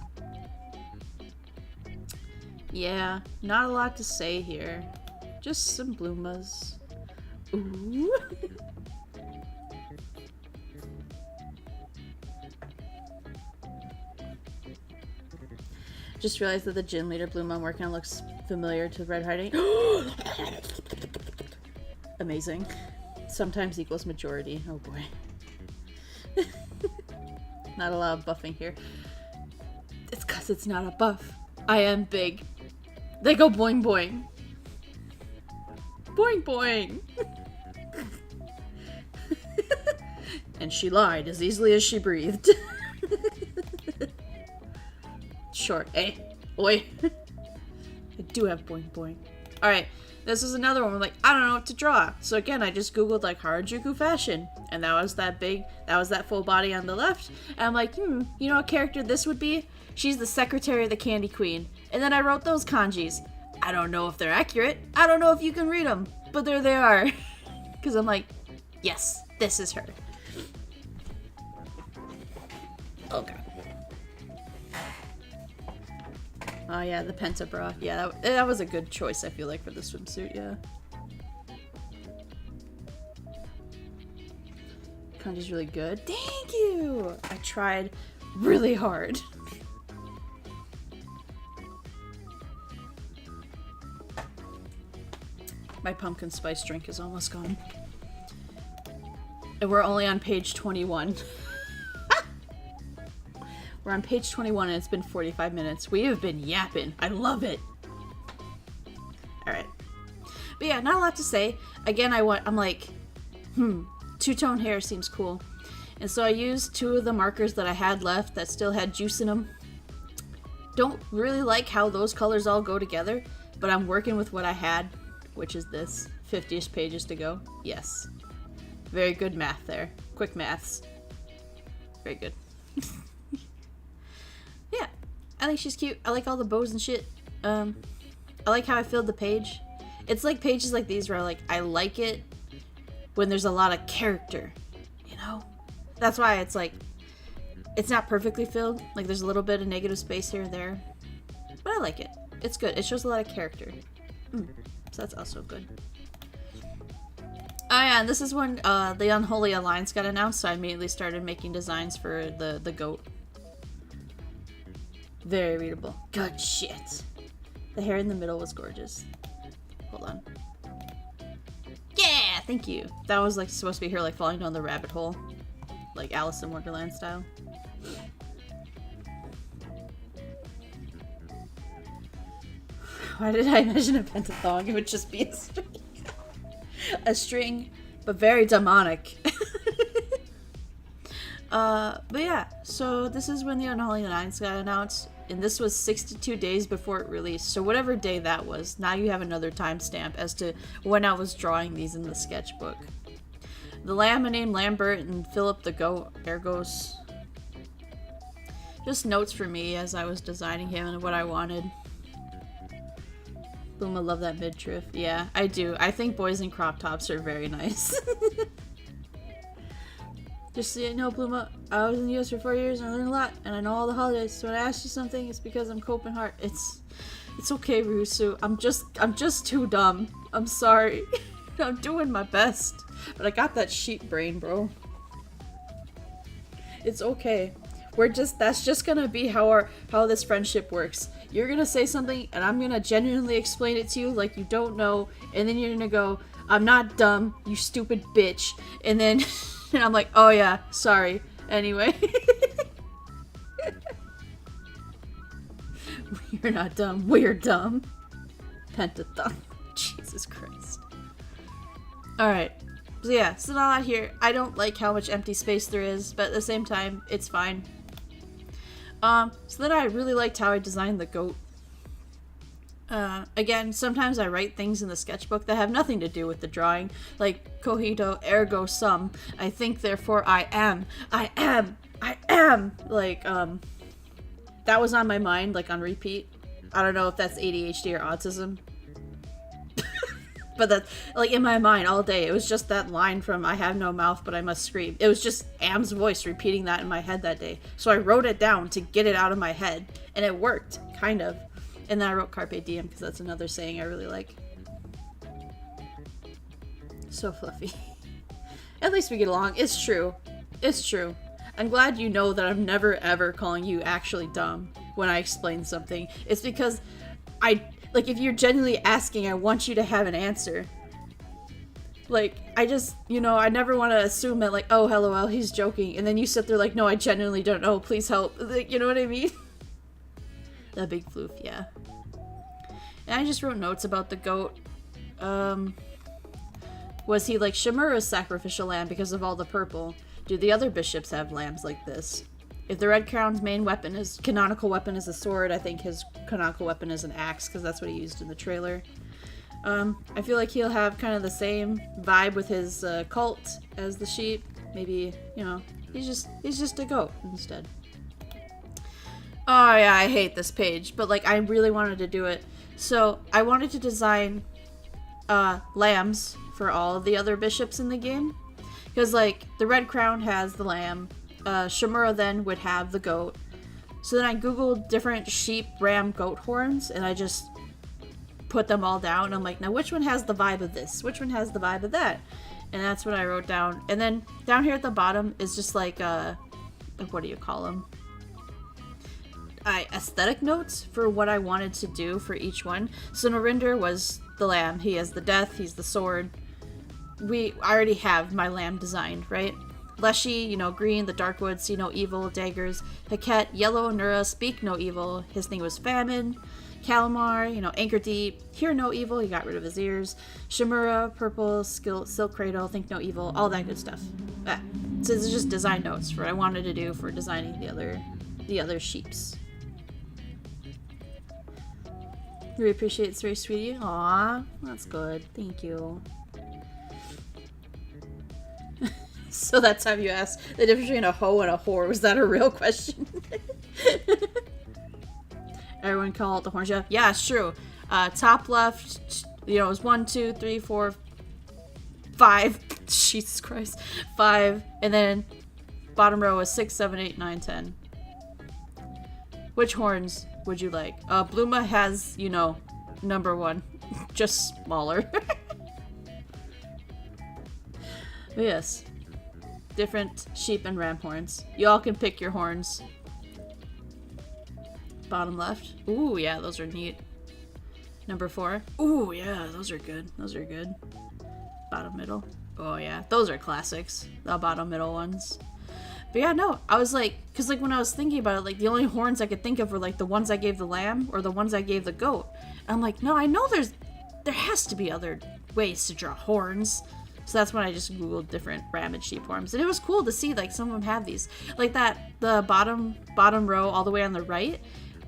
Yeah, not a lot to say here. Just some Blumas. Ooh. Just realized that the gym leader Bluma I'm working on looks familiar to Red Hiding. Amazing. Sometimes equals majority. Oh boy. Not a lot of buffing here. It's cause it's not a buff. I am big. They go boing boing. Boing boing. And she lied as easily as she breathed. Short, eh? Oi. I do have boing boing. Alright, this is another one where like, I don't know what to draw. So again, I just googled like Harajuku fashion. And that was that full body on the left. And I'm like, you know what character this would be? She's the secretary of the Candy Queen. And then I wrote those kanjis. I don't know if they're accurate. I don't know if you can read them. But there they are. Because I'm like, yes, this is her. Okay. Oh yeah, the Penta bra. Yeah, that was a good choice, I feel like, for the swimsuit, yeah. Kanji's really good. Thank you! I tried really hard. My pumpkin spice drink is almost gone. And we're only on page 21. We're on page 21 and it's been 45 minutes. We have been yapping. I love it. Alright. But yeah, not a lot to say. Again, I'm like, two-tone hair seems cool. And so I used two of the markers that I had left that still had juice in them. Don't really like how those colors all go together, but I'm working with what I had, which is this. 50-ish pages to go. Yes. Very good math there. Quick maths. Very good. Yeah, I think she's cute. I like all the bows and shit. I like how I filled the page. It's like pages like these where I like it when there's a lot of character, you know? That's why it's like, it's not perfectly filled. Like there's a little bit of negative space here and there. But I like it. It's good. It shows a lot of character. So that's also good. Oh yeah, and this is when the Unholy Alliance got announced, so I immediately started making designs for the goat. Very readable. Good shit. The hair in the middle was gorgeous. Hold on. Yeah, thank you. That was like supposed to be her like falling down the rabbit hole. Like Alice in Wonderland style. Why did I imagine a pentathon? It would just be a string. A string, but very demonic. But yeah, so this is when the Unholy Alliance got announced, and this was 62 days before it released, so whatever day that was, now you have another timestamp as to when I was drawing these in the sketchbook. The lamb named Lambert and Philip the goat, Ergos. Just notes for me as I was designing him and what I wanted. Boom, I love that midriff. Yeah, I do. I think boys in crop tops are very nice. Just so you know, Bluma, I was in the US for 4 years and I learned a lot, and I know all the holidays, so when I ask you something, it's because I'm coping hard. It's okay, Rusu. I'm just too dumb. I'm sorry. I'm doing my best. But I got that sheep brain, bro. It's okay. That's just gonna be how this friendship works. You're gonna say something, and I'm gonna genuinely explain it to you like you don't know, and then you're gonna go, I'm not dumb, you stupid bitch. And then... And I'm like, oh yeah, sorry. Anyway. You're not dumb. We're dumb. Pentathon. Jesus Christ. Alright. So yeah, so not out here. I don't like how much empty space there is, but at the same time, it's fine. So then I really liked how I designed the goat. Again, sometimes I write things in the sketchbook that have nothing to do with the drawing, like cogito ergo sum. I think, therefore I am. I am. I am. Like, that was on my mind, like on repeat. I don't know if that's ADHD or autism. But that's, like, in my mind all day. It was just that line from I have no mouth, but I must scream. It was just Am's voice repeating that in my head that day. So I wrote it down to get it out of my head. And it worked, kind of. And then I wrote Carpe Diem, because that's another saying I really like. So fluffy. At least we get along. It's true. It's true. I'm glad you know that I'm never ever calling you actually dumb when I explain something. It's because like, if you're genuinely asking, I want you to have an answer. Like, I just, I never want to assume that, like, oh, LOL, he's joking. And then you sit there like, no, I genuinely don't know. Please help. Like, you know what I mean? That big floof, yeah. And I just wrote notes about the goat. Was he like Shimura's sacrificial lamb because of all the purple? Do the other bishops have lambs like this? If the Red Crown's main canonical weapon is a sword, I think his canonical weapon is an axe, because that's what he used in the trailer. I feel like he'll have kind of the same vibe with his cult as the sheep. Maybe, he's just a goat instead. Oh yeah, I hate this page, but like I really wanted to do it. So I wanted to design lambs for all of the other bishops in the game. Because like the Red Crown has the lamb. Shimura then would have the goat. So then I googled different sheep, ram, goat horns, and I just put them all down. And I'm like, now which one has the vibe of this? Which one has the vibe of that? And that's what I wrote down. And then down here at the bottom is just like, what do you call them? Aesthetic notes for what I wanted to do for each one. So Narinder was the lamb. He has the death. He's the sword. I already have my lamb designed, right? Leshy, green, the Darkwood, see no evil, daggers. Haket, yellow, Nura, speak no evil. His name was Famine. Calamar, anchor deep, hear no evil, he got rid of his ears. Shimura, purple, silk cradle, think no evil, all that good stuff. So this is just design notes for what I wanted to do for designing the other sheeps. Really appreciate it, it's very sweet of you. Aw, that's good. Thank you. So that's how you asked the difference between a hoe and a whore. Was that a real question? Everyone call it the horn chef. Yeah, it's true. Top left, it was 1, 2, 3, 4, 5. Jesus Christ. 5. And then bottom row is 6, 7, 8, 9, 10. Which horns would you like? Bluma has, number 1. Just smaller. But yes. Different sheep and ram horns. You all can pick your horns. Bottom left. Ooh, yeah, those are neat. Number 4. Ooh, yeah, those are good. Those are good. Bottom middle. Oh, yeah. Those are classics. The bottom middle ones. But yeah, no. I was like... Because, like, when I was thinking about it, like, the only horns I could think of were, like, the ones I gave the lamb or the ones I gave the goat. And I'm like, no, I know there has to be other ways to draw horns. So that's when I just googled different ram and sheep horns. And it was cool to see, like, some of them have these. Like the bottom row all the way on the right.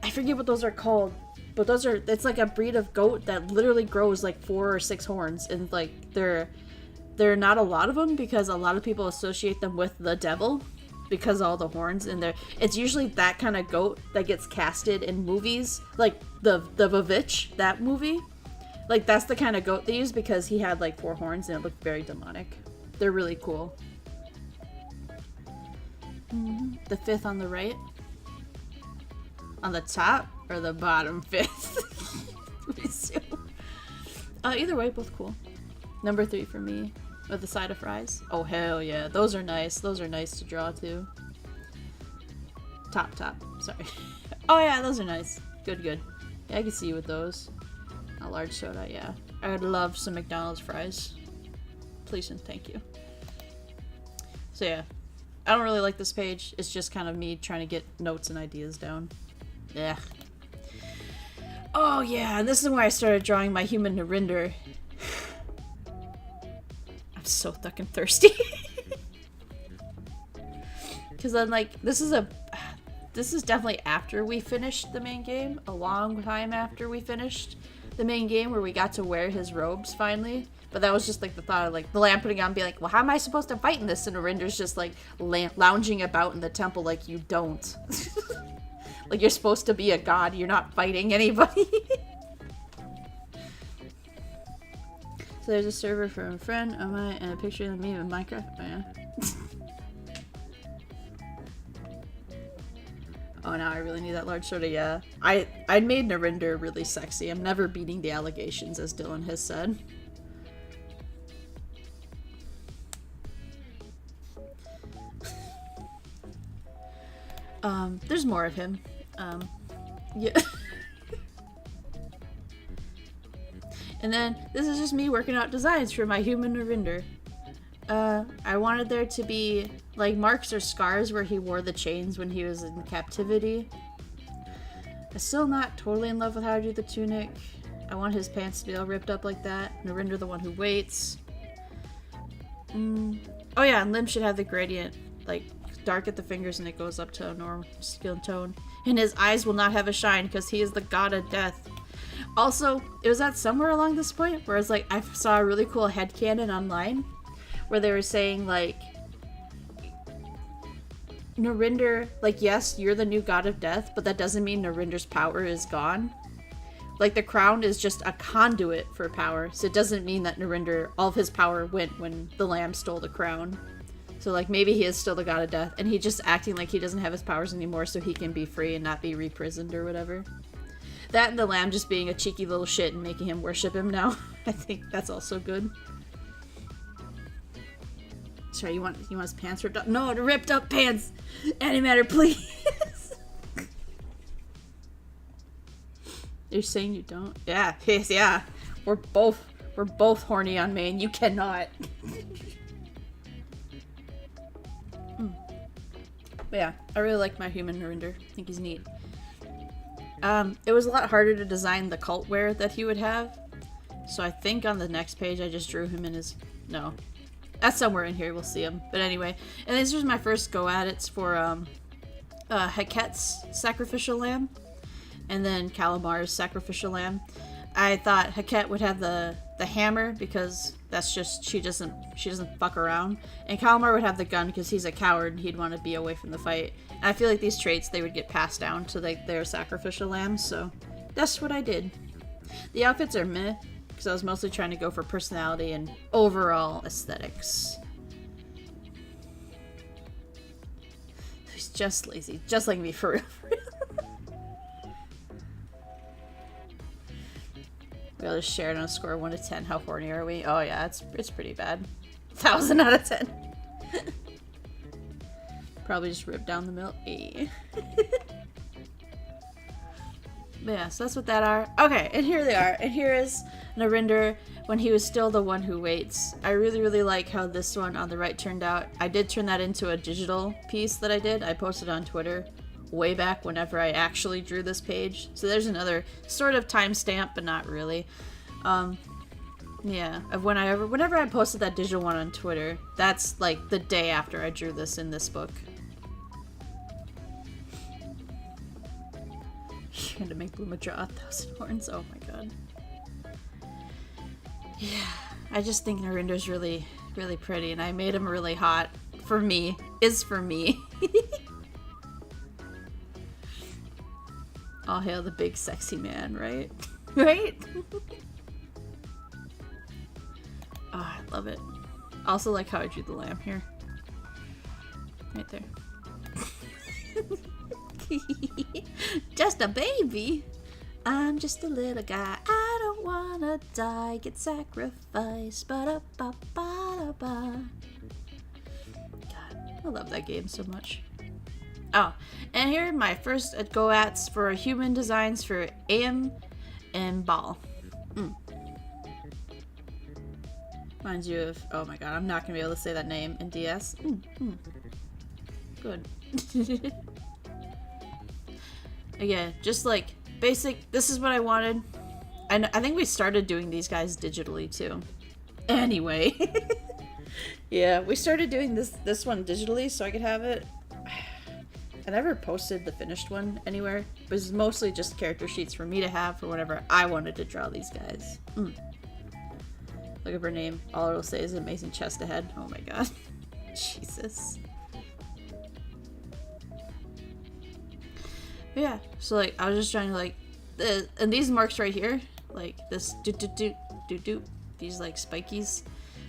I forget what those are called. But it's like a breed of goat that literally grows like 4 or 6 horns. And like, they're not a lot of them because a lot of people associate them with the devil. Because of all the horns in there. It's usually that kind of goat that gets casted in movies. Like the Vavitch, that movie. Like, that's the kind of goat they use because he had, like, 4 horns and it looked very demonic. They're really cool. The 5th on the right. On the top or the bottom 5th? Either way, both cool. Number 3 for me. With the side of fries. Oh, hell yeah. Those are nice. Those are nice to draw, too. Top. Sorry. Oh, yeah, those are nice. Good. Yeah, I can see you with those. A large soda, yeah. I would love some McDonald's fries. Please and thank you. So yeah. I don't really like this page. It's just kind of me trying to get notes and ideas down. Yeah. Oh yeah, and this is where I started drawing my human Narinder. I I'm so fucking thirsty. Because then, like, this is definitely after we finished the main game. A long time after we finished the main game, where we got to wear his robes finally. But that was just like the thought of like the lamb putting on, being like, well, how am I supposed to fight in this? And Narinder's just like lounging about in the temple like you don't. Like you're supposed to be a god. You're not fighting anybody. So there's a server from a friend of mine and a picture of me in Minecraft. Oh, yeah. Oh, now I really need that large soda. Yeah. I made Narinder really sexy. I'm never beating the allegations, as Dylan has said. There's more of him. Yeah. And then, this is just me working out designs for my human Narinder. I wanted there to be, like, marks or scars where he wore the chains when he was in captivity. I'm still not totally in love with how I do the tunic. I want his pants to be all ripped up like that. Narinder the one who waits. Oh yeah, and Lim should have the gradient, like, dark at the fingers and it goes up to a normal skin tone. And his eyes will not have a shine because he is the god of death. Also, it was at somewhere along this point where it's like I saw a really cool headcanon online where they were saying like Narinder, like, yes, you're the new god of death, but that doesn't mean Narinder's power is gone. Like, the crown is just a conduit for power, so it doesn't mean that Narinder, all of his power went when the lamb stole the crown. So, like, maybe he is still the god of death, and he's just acting like he doesn't have his powers anymore so he can be free and not be reprisoned or whatever. That and the lamb just being a cheeky little shit and making him worship him now. I think that's also good. Sorry, you want his pants ripped up? No, ripped up pants! Animator, please! You're saying you don't? Yeah, yes, yeah. We're both horny on main. You cannot. But yeah, I really like my human Narinder. I think he's neat. It was a lot harder to design the cult wear that he would have. So I think on the next page I just drew him in his... No. That's somewhere in here, we'll see him. But anyway, and this was my first go at it for Heket's sacrificial lamb. And then Calamar's sacrificial lamb. I thought Heket would have the hammer because that's just she doesn't fuck around, and Calamar would have the gun because he's a coward and he'd want to be away from the fight. And I feel like these traits they would get passed down to their sacrificial lambs, so that's what I did. The outfits are meh because I was mostly trying to go for personality and overall aesthetics. He's just lazy, just like me for real. We'll just share it on a score of 1 to 10. How horny are we? Oh yeah, it's pretty bad. 1,000 out of 10. Probably just ripped down the middle. But yeah, so that's what that are. Okay, and here they are. And here is Narinder when he was still the one who waits. I really, really like how this one on the right turned out. I did turn that into a digital piece that I did. I posted on Twitter way back whenever I actually drew this page. So there's another sort of timestamp, but not really. Yeah, of whenever I posted that digital one on Twitter, that's like the day after I drew this in this book. You had to make Bluma draw 1,000 horns. Oh my god. Yeah, I just think Narinder's really, really pretty, and I made him really hot. For me. Is for me. All hail the big sexy man, right? Right? Oh, I love it. Also like how I drew the lamb here. Right there. Just a baby. I'm just a little guy. I don't wanna die, get sacrificed. Ba-da-ba-ba-da-ba. God, I love that game so much. Oh, and here are my first go-ats for human designs for Am and Bal. Reminds you of... Oh my god, I'm not going to be able to say that name in DS. Good. Again, just like basic... This is what I wanted. And I think we started doing these guys digitally too. Anyway. Yeah, we started doing this one digitally so I could have it. I never posted the finished one anywhere. It was mostly just character sheets for me to have for whenever I wanted to draw these guys. Look at her name. All it'll say is amazing chest ahead. Oh my god. Jesus. But yeah, so like I was just trying to like and these marks right here, like this these like spikies.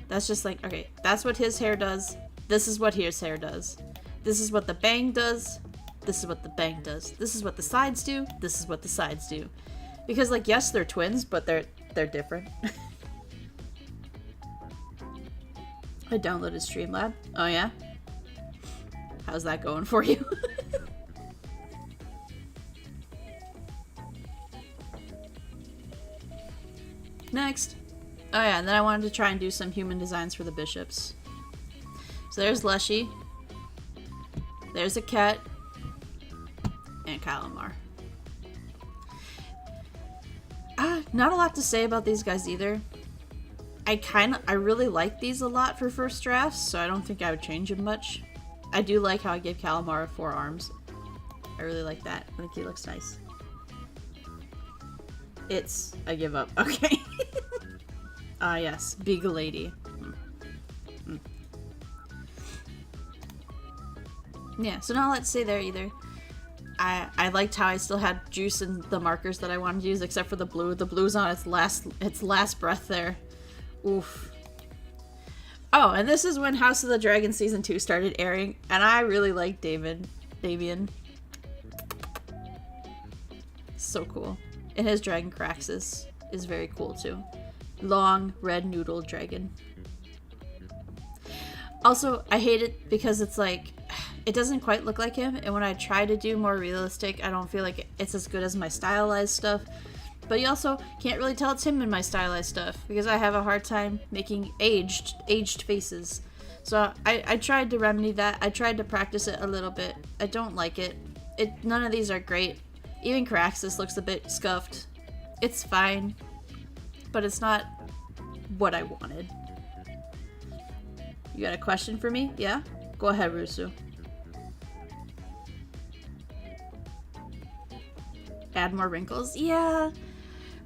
That's just like, okay, that's what his hair does. This is what his hair does. This is what the bang does. This is what the bang does. This is what the sides do. This is what the sides do. Because like, yes, they're twins, but they're different. I downloaded Streamlab. Oh yeah? How's that going for you? Next. Oh yeah, and then I wanted to try and do some human designs for the bishops. So there's Leshy. There's a cat. And Kalamar. Not a lot to say about these guys either. I really like these a lot for first drafts, so I don't think I would change them much. I do like how I gave Kalamar 4 arms. I really like that. I think he looks nice. I give up. Okay. Yes. Big lady. Yeah, so not a lot to say there either. I liked how I still had juice in the markers that I wanted to use, except for the blue. The blue's on its last breath there. Oof. Oh, and this is when House of the Dragon Season 2 started airing, and I really like Damien. So cool. And his dragon Craxus is very cool too. Long, red noodle dragon. Also, I hate it because it's like, it doesn't quite look like him, and when I try to do more realistic, I don't feel like it's as good as my stylized stuff. But you also can't really tell it's him in my stylized stuff, because I have a hard time making aged faces. So I tried to remedy that. I tried to practice it a little bit. I don't like it. None of these are great. Even Craxus looks a bit scuffed. It's fine, but it's not what I wanted. You got a question for me? Yeah? Go ahead, Rusu. Add more wrinkles? Yeah.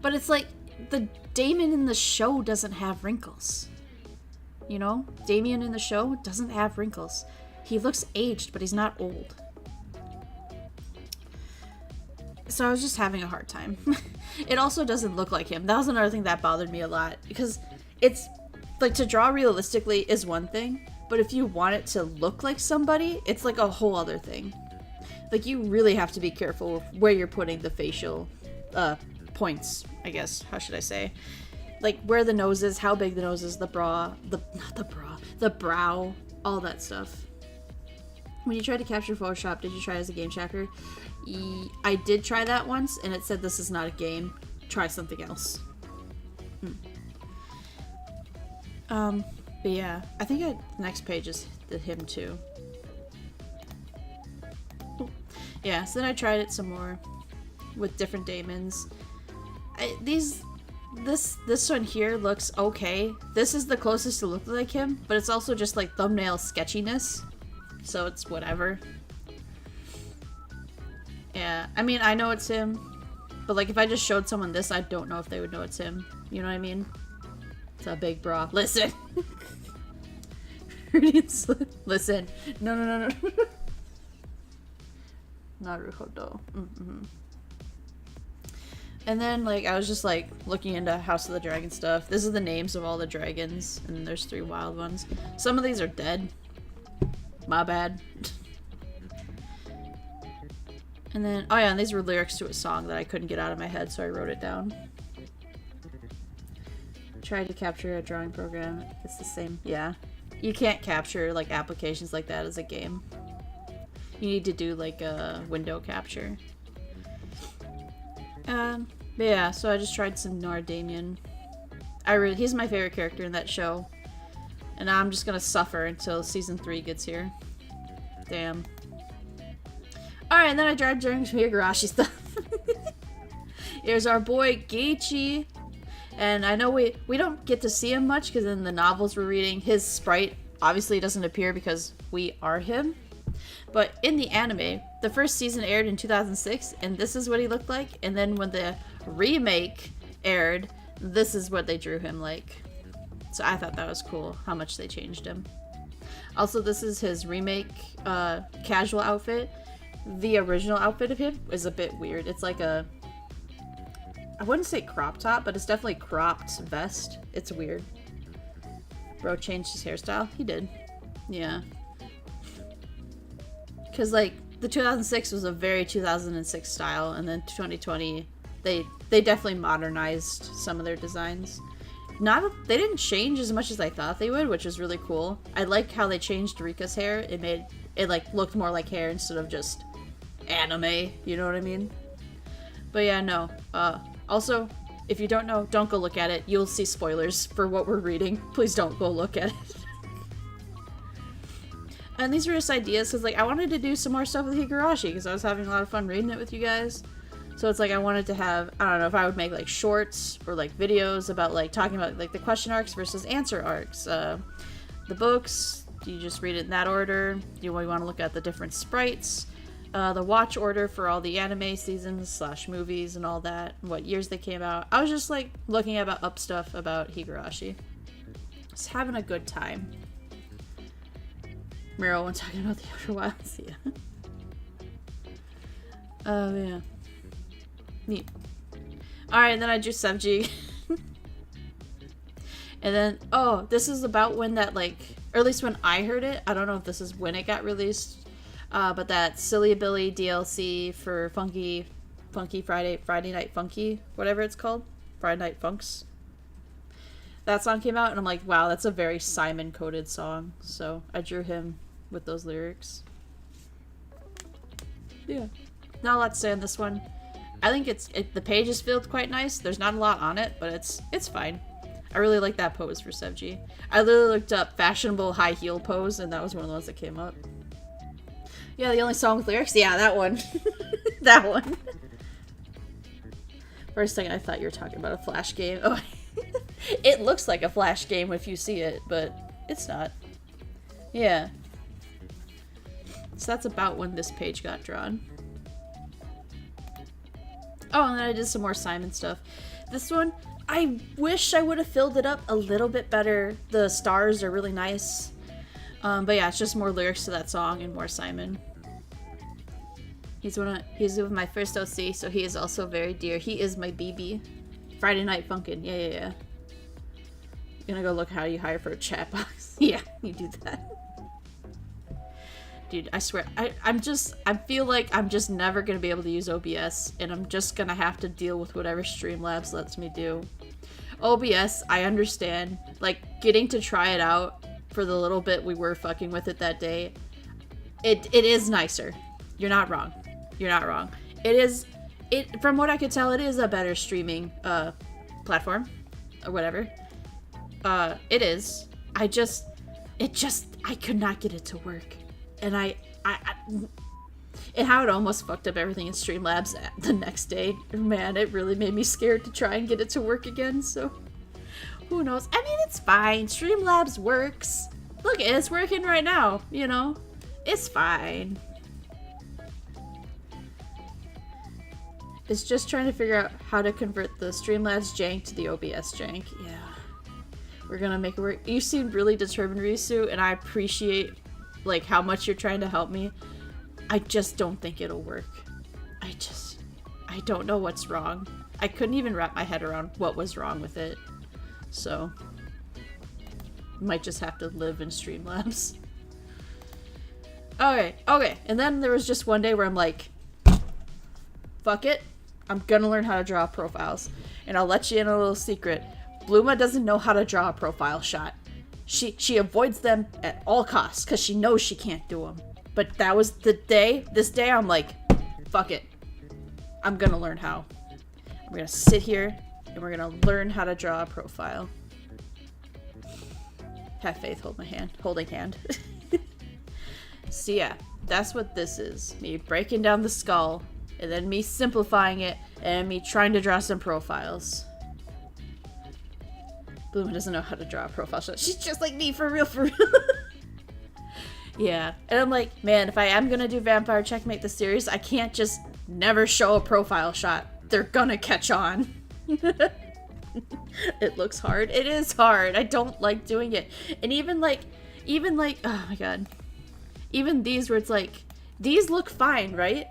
But it's like, the Damon in the show doesn't have wrinkles. You know? Damien in the show doesn't have wrinkles. He looks aged, but he's not old. So I was just having a hard time. It also doesn't look like him. That was another thing that bothered me a lot. Because it's, like, to draw realistically is one thing, but if you want it to look like somebody, it's like a whole other thing. Like, you really have to be careful where you're putting the facial points, I guess. How should I say? Like, where the nose is, how big the nose is, the brow, all that stuff. When you tried to capture Photoshop, did you try as a game tracker? I did try that once, and it said this is not a game. Try something else. But yeah, I think the next page is him too. Yeah, so then I tried it some more with different daemons. This one here looks okay. This is the closest to look like him, but it's also just like thumbnail sketchiness, so it's whatever. Yeah, I mean, I know it's him, but like if I just showed someone this, I don't know if they would know it's him. You know what I mean? It's a big bra. Listen. Listen. No. Naruhodo. And then, like, I was just, like, looking into House of the Dragon stuff. This is the names of all the dragons, and there's 3 wild ones. Some of these are dead. My bad. And then, oh yeah, and these were lyrics to a song that I couldn't get out of my head, so I wrote it down. Tried to capture a drawing program. It's the same. Yeah. You can't capture, like, applications like that as a game. You need to do, like, a window capture. But yeah, so I just tried some Noir Damien. He's my favorite character in that show. And I'm just gonna suffer until season 3 gets here. Damn. Alright, and then I tried doing some Higurashi stuff. Here's our boy, Geichi. And I know we don't get to see him much because in the novels we're reading, his sprite obviously doesn't appear because we are him. But in the anime, the first season aired in 2006, and this is what he looked like. And then when the remake aired, this is what they drew him like. So I thought that was cool, how much they changed him. Also, this is his remake casual outfit. The original outfit of him is a bit weird. It's like a... I wouldn't say crop top, but it's definitely cropped vest. It's weird. Bro changed his hairstyle? He did. Yeah. Because, like, the 2006 was a very 2006 style, and then 2020, they definitely modernized some of their designs. They didn't change as much as I thought they would, which was really cool. I like how they changed Rika's hair. It made it, like, looked more like hair instead of just anime, you know what I mean? But yeah, no. Also, if you don't know, don't go look at it. You'll see spoilers for what we're reading. Please don't go look at it. And these were just ideas, because, like, I wanted to do some more stuff with Higurashi, because I was having a lot of fun reading it with you guys. So it's like I wanted to have, I don't know, if I would make, like, shorts or, like, videos about, like, talking about, like, the question arcs versus answer arcs. The books, do you just read it in that order? Do you want to look at the different sprites? The watch order for all the anime seasons / movies and all that, and what years they came out. I was just, like, looking up stuff about Higurashi. Just having a good time. Meryl when talking about the Outer Wilds, yeah. Yeah. Neat. Alright, and then I drew Sevji. And then, oh, this is about when that, like, or at least when I heard it. I don't know if this is when it got released. But that Silly Billy DLC for Funky Friday Night Funky, whatever it's called. Friday Night Funks. That song came out, and I'm like, wow, that's a very Simon-coded song. So I drew him with those lyrics. Yeah. Not a lot to say on this one. I think the page is filled quite nice. There's not a lot on it, but it's fine. I really like that pose for Sevji. I literally looked up fashionable high heel pose, and that was one of the ones that came up. Yeah, the only song with lyrics? Yeah, that one. That one. For a second, I thought you were talking about a Flash game. Oh, it looks like a Flash game if you see it, but it's not. Yeah. So that's about when this page got drawn. Oh, and then I did some more Simon stuff. This one, I wish I would have filled it up a little bit better. The stars are really nice. But yeah, it's just more lyrics to that song and more Simon. He's with my first OC, so he is also very dear. He is my BB. Friday Night Funkin'. Yeah. You're gonna go look how you hire for a chat box. Yeah, you do that. Dude, I swear, I feel like I'm just never gonna be able to use OBS, and I'm just gonna have to deal with whatever Streamlabs lets me do. OBS, I understand. Like, getting to try it out for the little bit we were fucking with it that day, it is nicer. You're not wrong. You're not wrong. From what I could tell, it is a better streaming platform, or whatever. It is. I could not get it to work. And and how it almost fucked up everything in Streamlabs the next day. Man, it really made me scared to try and get it to work again, so who knows? I mean, it's fine. Streamlabs works. Look, it's working right now, you know? It's fine. It's just trying to figure out how to convert the Streamlabs jank to the OBS jank. Yeah. We're gonna make it work. You seem really determined, Risu, and I appreciate like how much you're trying to help me. I just don't think it'll work. I don't know what's wrong. I couldn't even wrap my head around what was wrong with it. So might just have to live in Streamlabs. Okay. And then there was just one day where I'm like, fuck it. I'm gonna learn how to draw profiles. And I'll let you in a little secret. Bluma doesn't know how to draw a profile shot. She avoids them at all costs because she knows she can't do them. But that was this day I'm like, fuck it. I'm gonna learn how. I'm gonna sit here and we're gonna learn how to draw a profile. Have faith, holding hand. So yeah, that's what this is. Me breaking down the skull, and then me simplifying it, and me trying to draw some profiles. Bloom doesn't know how to draw a profile shot. She's just like me, for real, for real. Yeah. And I'm like, man, if I am gonna do Vampire Checkmate the series, I can't just never show a profile shot. They're gonna catch on. It looks hard. It is hard. I don't like doing it. And even like, oh my god. Even these where it's like, these look fine, right?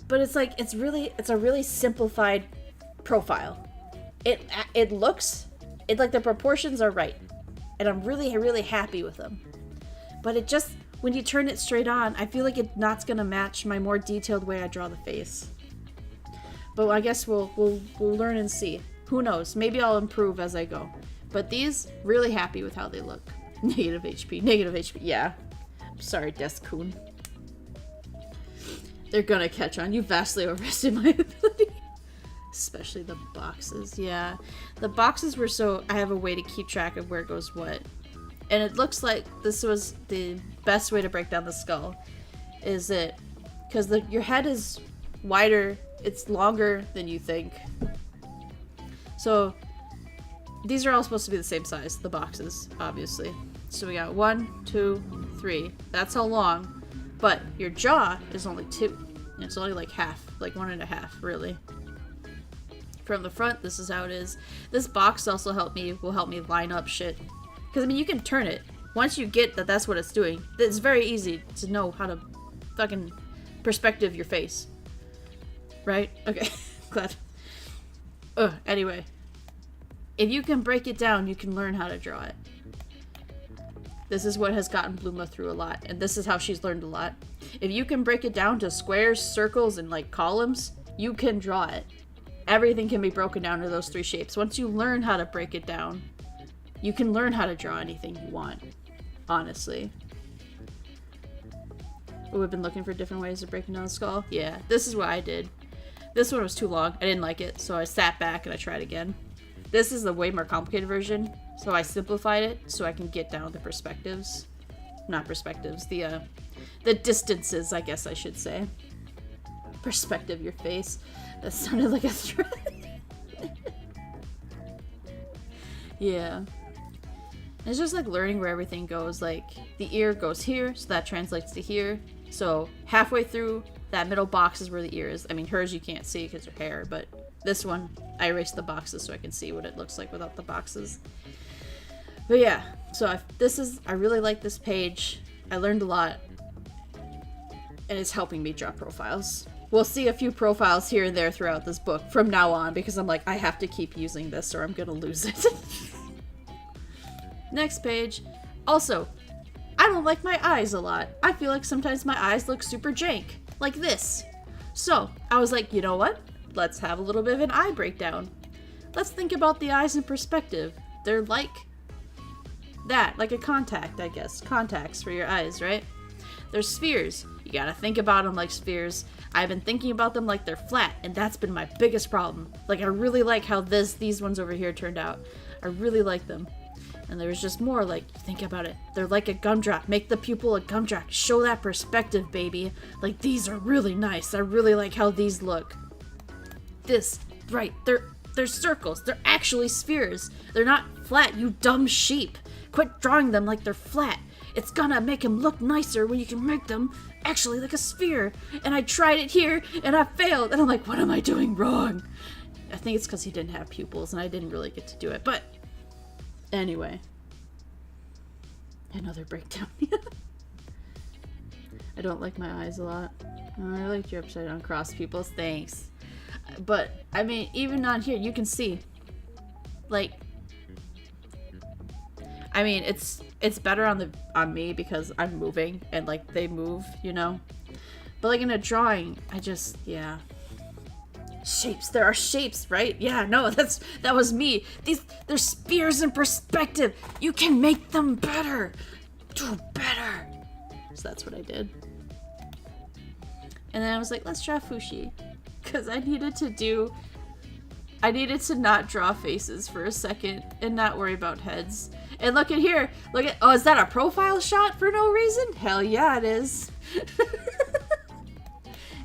But it's like, it's a really simplified profile. It looks, like the proportions are right. And I'm really, really happy with them. But it just, when you turn it straight on, I feel like it's not gonna match my more detailed way I draw the face. But I guess we'll learn and see. Who knows? Maybe I'll improve as I go. But these, really happy with how they look. Negative HP. Yeah. I'm sorry, Desk-kun. They're gonna catch on. You vastly overestimated my ability. Especially the boxes. Yeah. The boxes were so... I have a way to keep track of where goes what. And it looks like this was the best way to break down the skull. Is it... Because your head is wider. It's longer than you think. So... These are all supposed to be the same size. The boxes, obviously. So we got 1, 2, 3. That's how long. But your jaw is only 2. And it's only like half. Like 1.5, really. From the front, this is how it is. This box also will help me line up shit. Because, I mean, you can turn it. Once you get that that's what it's doing, it's very easy to know how to fucking perspective your face. Right? Okay. Glad. Anyway. If you can break it down, you can learn how to draw it. This is what has gotten Bluma through a lot, and this is how she's learned a lot. If you can break it down to squares, circles, and like columns, you can draw it. Everything can be broken down to those 3 shapes. Once you learn how to break it down, you can learn how to draw anything you want, honestly. Oh, we've been looking for different ways of breaking down the skull? Yeah, this is what I did. This one was too long. I didn't like it, so I sat back and I tried again. This is the way more complicated version, so I simplified it so I can get down the perspectives. Not perspectives, the distances, I guess I should say. Perspective your face. That sounded like a threat. Yeah. It's just like learning where everything goes. Like, the ear goes here, so that translates to here. So, halfway through, that middle box is where the ear is. I mean, hers you can't see because her hair, but this one, I erased the boxes so I can see what it looks like without the boxes. But yeah, so I really like this page. I learned a lot. And it's helping me draw profiles. We'll see a few profiles here and there throughout this book from now on because I'm like, I have to keep using this or I'm gonna lose it. Next page. Also, I don't like my eyes a lot. I feel like sometimes my eyes look super jank. Like this. So, I was like, you know what? Let's have a little bit of an eye breakdown. Let's think about the eyes in perspective. They're like that, like a contact, I guess. Contacts for your eyes, right? They're spheres. You gotta think about them like spheres. I've been thinking about them like they're flat, and that's been my biggest problem. Like, I really like how these ones over here turned out. I really like them. And there was just more, like, think about it. They're like a gumdrop. Make the pupil a gumdrop. Show that perspective, baby. Like, these are really nice. I really like how these look. This, right, they're circles. They're actually spheres. They're not flat, you dumb sheep. Quit drawing them like they're flat. It's gonna make them look nicer when you can make them actually like a sphere. And I tried it here, and I failed. And I'm like, what am I doing wrong? I think it's because he didn't have pupils, and I didn't really get to do it. But anyway. Another breakdown. I don't like my eyes a lot. Oh, I liked your upside down cross pupils. Thanks. But, I mean, even on here, you can see. Like, I mean, it's better on me because I'm moving and like they move, you know. But like in a drawing, yeah. Shapes. There are shapes, right? Yeah, no, that was me. They're spheres in perspective. You can make them better. Do better. So that's what I did. And then I was like, let's draw Fushi. Because I needed to not draw faces for a second and not worry about heads. And look at here. Oh, is that a profile shot for no reason? Hell yeah, it is.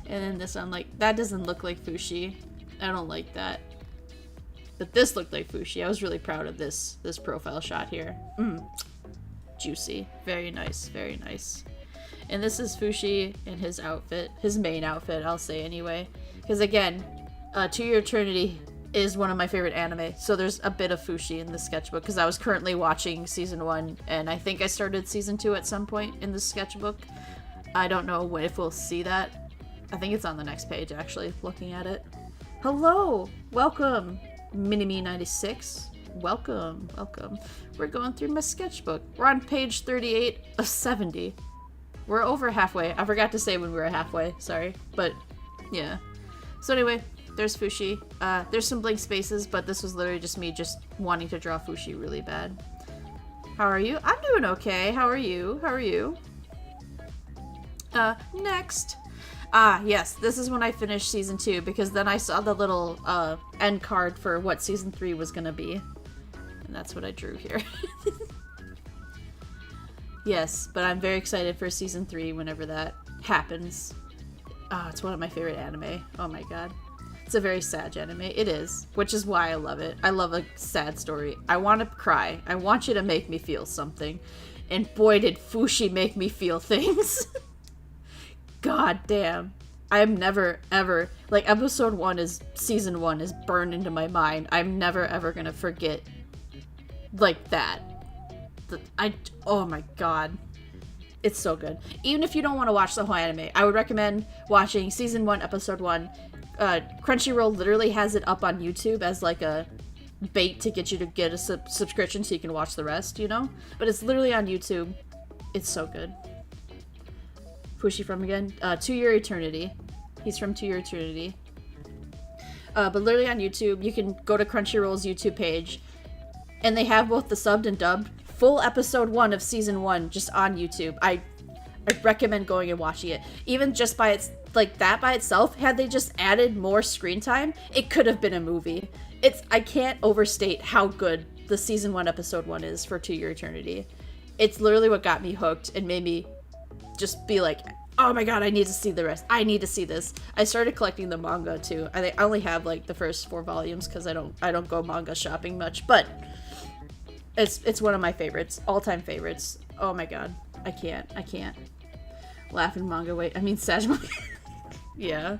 And then this one, like, that doesn't look like Fushi. I don't like that. But this looked like Fushi. I was really proud of this profile shot here. Juicy. Very nice, very nice. And this is Fushi in his outfit. His main outfit, I'll say anyway. Because again, To Your Eternity is one of my favorite anime. So there's a bit of Fushi in the sketchbook. Because I was currently watching season 1. And I think I started season 2 at some point in the sketchbook. I don't know if we'll see that. I think it's on the next page, actually, looking at it. Hello! Welcome! Minimi96. Welcome, welcome. We're going through my sketchbook. We're on page 38 of 70. We're over halfway. I forgot to say when we were halfway, sorry. But, yeah. So anyway, there's Fushi. There's some blank spaces, but this was literally just me just wanting to draw Fushi really bad. How are you? I'm doing okay. How are you? How are you? Next. Yes, this is when I finished season 2, because then I saw the little, end card for what season 3 was gonna be. And that's what I drew here. Yes, but I'm very excited for season 3 whenever that happens. It's one of my favorite anime. Oh my god. It's a very sad anime. It is, which is why I love it. I love a sad story. I want to cry. I want you to make me feel something. And boy, did Fushi make me feel things. God damn. I'm never, ever... Like, episode 1 is... Season 1 is burned into my mind. I'm never, ever gonna forget... Like, that. Oh my god. It's so good. Even if you don't want to watch the whole anime, I would recommend watching season 1, episode 1. Crunchyroll literally has it up on YouTube as, like, a bait to get you to get a subscription so you can watch the rest, you know? But it's literally on YouTube. It's so good. Fushi from again? To Your Eternity. He's from To Your Eternity. But literally on YouTube, you can go to Crunchyroll's YouTube page, and they have both the subbed and dubbed full episode 1 of season 1 just on YouTube. I recommend going and watching it. Even just by its, like, that by itself, had they just added more screen time, it could have been a movie. I can't overstate how good the season 1 episode 1 is for To Your Eternity. It's literally what got me hooked and made me just be like, oh my god, I need to see the rest. I need to see this. I started collecting the manga too. I only have like the first 4 volumes because I don't go manga shopping much, but it's one of my favorites, all-time favorites. Oh my god, I can't. Laughing manga, wait, I mean Sag manga. Yeah.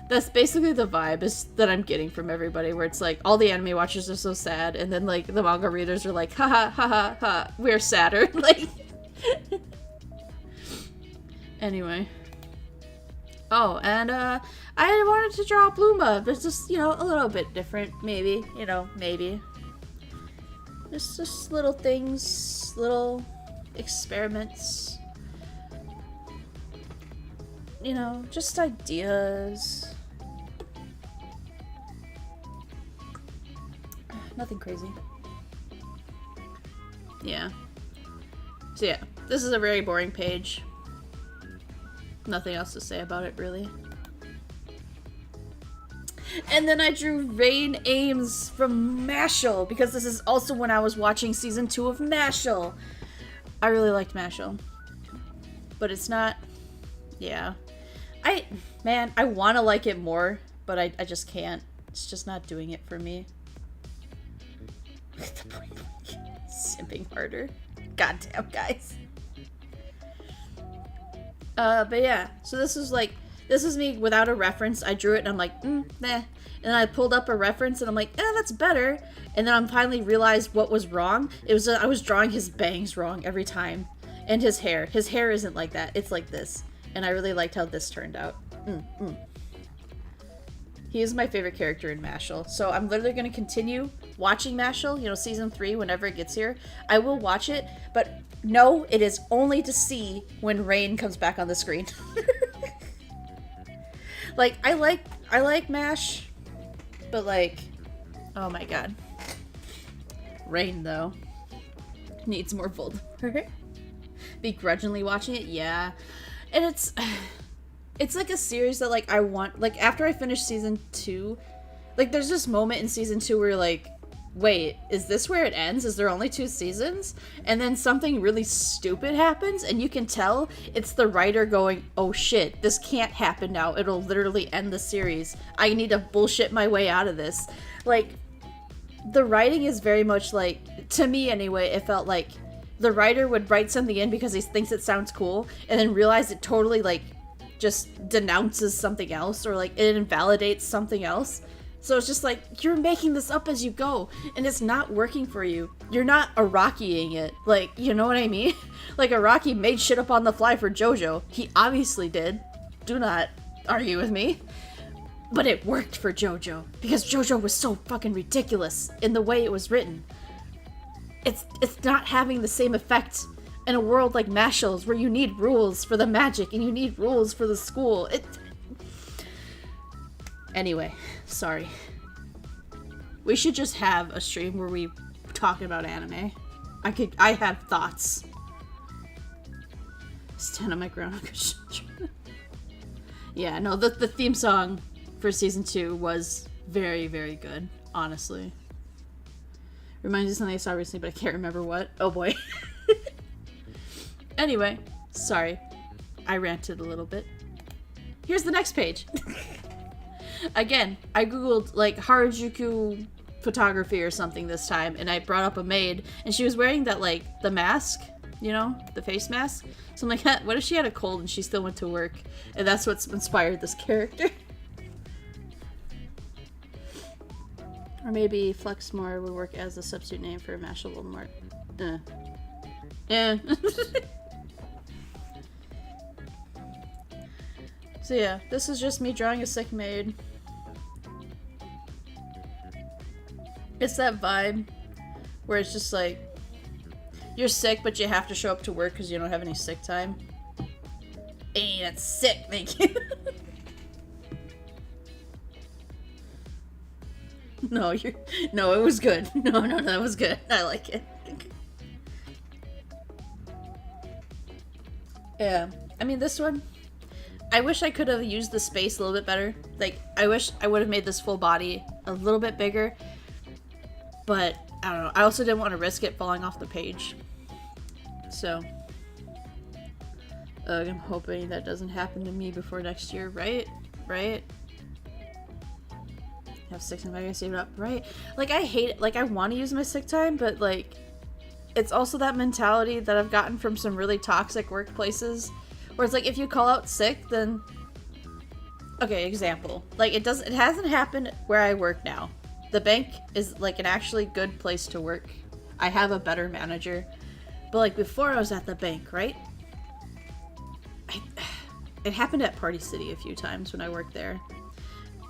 That's basically the vibe that I'm getting from everybody, where it's like all the anime watchers are so sad, and then like the manga readers are like, ha ha ha ha ha, we're sadder. Like. Anyway. Oh, and I wanted to draw Bluma, but just, you know, a little bit different, maybe. You know, maybe. Just little things, little experiments. You know, just ideas. Nothing crazy. Yeah. So yeah, this is a very boring page. Nothing else to say about it, really. And then I drew Rain Ames from Mashal, because this is also when I was watching season 2 of Mashal. I really liked Mashal. But it's not... Yeah. Man, I want to like it more, but I just can't. It's just not doing it for me. Simping harder. Goddamn, guys. But yeah, so this is me without a reference. I drew it and I'm like, nah. And I pulled up a reference and I'm like, that's better. And then I finally realized what was wrong. It was I was drawing his bangs wrong every time. And his hair. His hair isn't like that. It's like this. And I really liked how this turned out. He is my favorite character in Mashal. So I'm literally going to continue watching Mashal, you know, season 3, whenever it gets here. I will watch it, but no, it is only to see when Rain comes back on the screen. Like, I like MASH, but like, oh my god. Rain, though, needs more Voldemort. Begrudgingly watching it, yeah. And it's like a series that, like, I want, like, after I finish season 2, like, there's this moment in season 2 where you're like, wait, is this where it ends? Is there only 2 seasons? And then something really stupid happens, and you can tell it's the writer going, oh shit, this can't happen now. It'll literally end the series. I need to bullshit my way out of this. Like, the writing is very much like, to me anyway, it felt like the writer would write something in because he thinks it sounds cool, and then realize it totally, like, just denounces something else, or, like, it invalidates something else. So it's just like, you're making this up as you go, and it's not working for you. You're not Arakiing it. Like, you know what I mean? Like, Araki made shit up on the fly for JoJo. He obviously did. Do not argue with me. But it worked for JoJo, because JoJo was so fucking ridiculous in the way it was written. It's not having the same effect in a world like Mashal's, where you need rules for the magic and you need rules for the school. Anyway, sorry. We should just have a stream where we talk about anime. I have thoughts. Stand on my ground. Yeah, no, the theme song for season 2 was very, very good, honestly. Reminds me of something I saw recently, but I can't remember what. Oh boy. Anyway, sorry. I ranted a little bit. Here's the next page. Again, I googled, like, Harajuku photography or something this time, and I brought up a maid, and she was wearing that, like, the mask, you know? The face mask. So I'm like, what if she had a cold and she still went to work? And that's what's inspired this character. Or maybe Flexmore would work as a substitute name for Mashal Voldemort. Yeah. So yeah, this is just me drawing a sick maid. It's that vibe where it's just like, you're sick, but you have to show up to work because you don't have any sick time. Hey, that's sick, thank you. No, it was good. No, that was good. I like it. Yeah, I mean, this one, I wish I could have used the space a little bit better. Like, I wish I would have made this full body a little bit bigger, but I don't know. I also didn't want to risk it falling off the page. So, I'm hoping that doesn't happen to me before next year, right? Right? Have sick time, I gotta save it up, right? Like, I hate it. Like, I want to use my sick time, but, like, it's also that mentality that I've gotten from some really toxic workplaces, where it's like, if you call out sick, then... Okay, example. Like, it hasn't happened where I work now. The bank is, like, an actually good place to work. I have a better manager. But, like, before I was at the bank, right? It happened at Party City a few times when I worked there.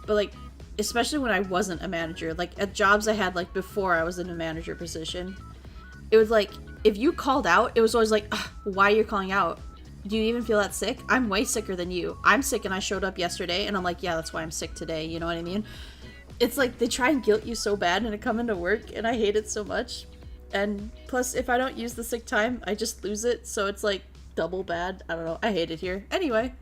But, like, especially when I wasn't a manager, like, at jobs I had, like, before I was in a manager position, it was like, if you called out, it was always like, why are you calling out? Do you even feel that sick? I'm way sicker than you. I'm sick and I showed up yesterday, and I'm like, yeah, that's why I'm sick today, you know what I mean? It's like, they try and guilt you so bad and to come into work, and I hate it so much. And plus, if I don't use the sick time, I just lose it, so it's like, double bad. I don't know, I hate it here. Anyway.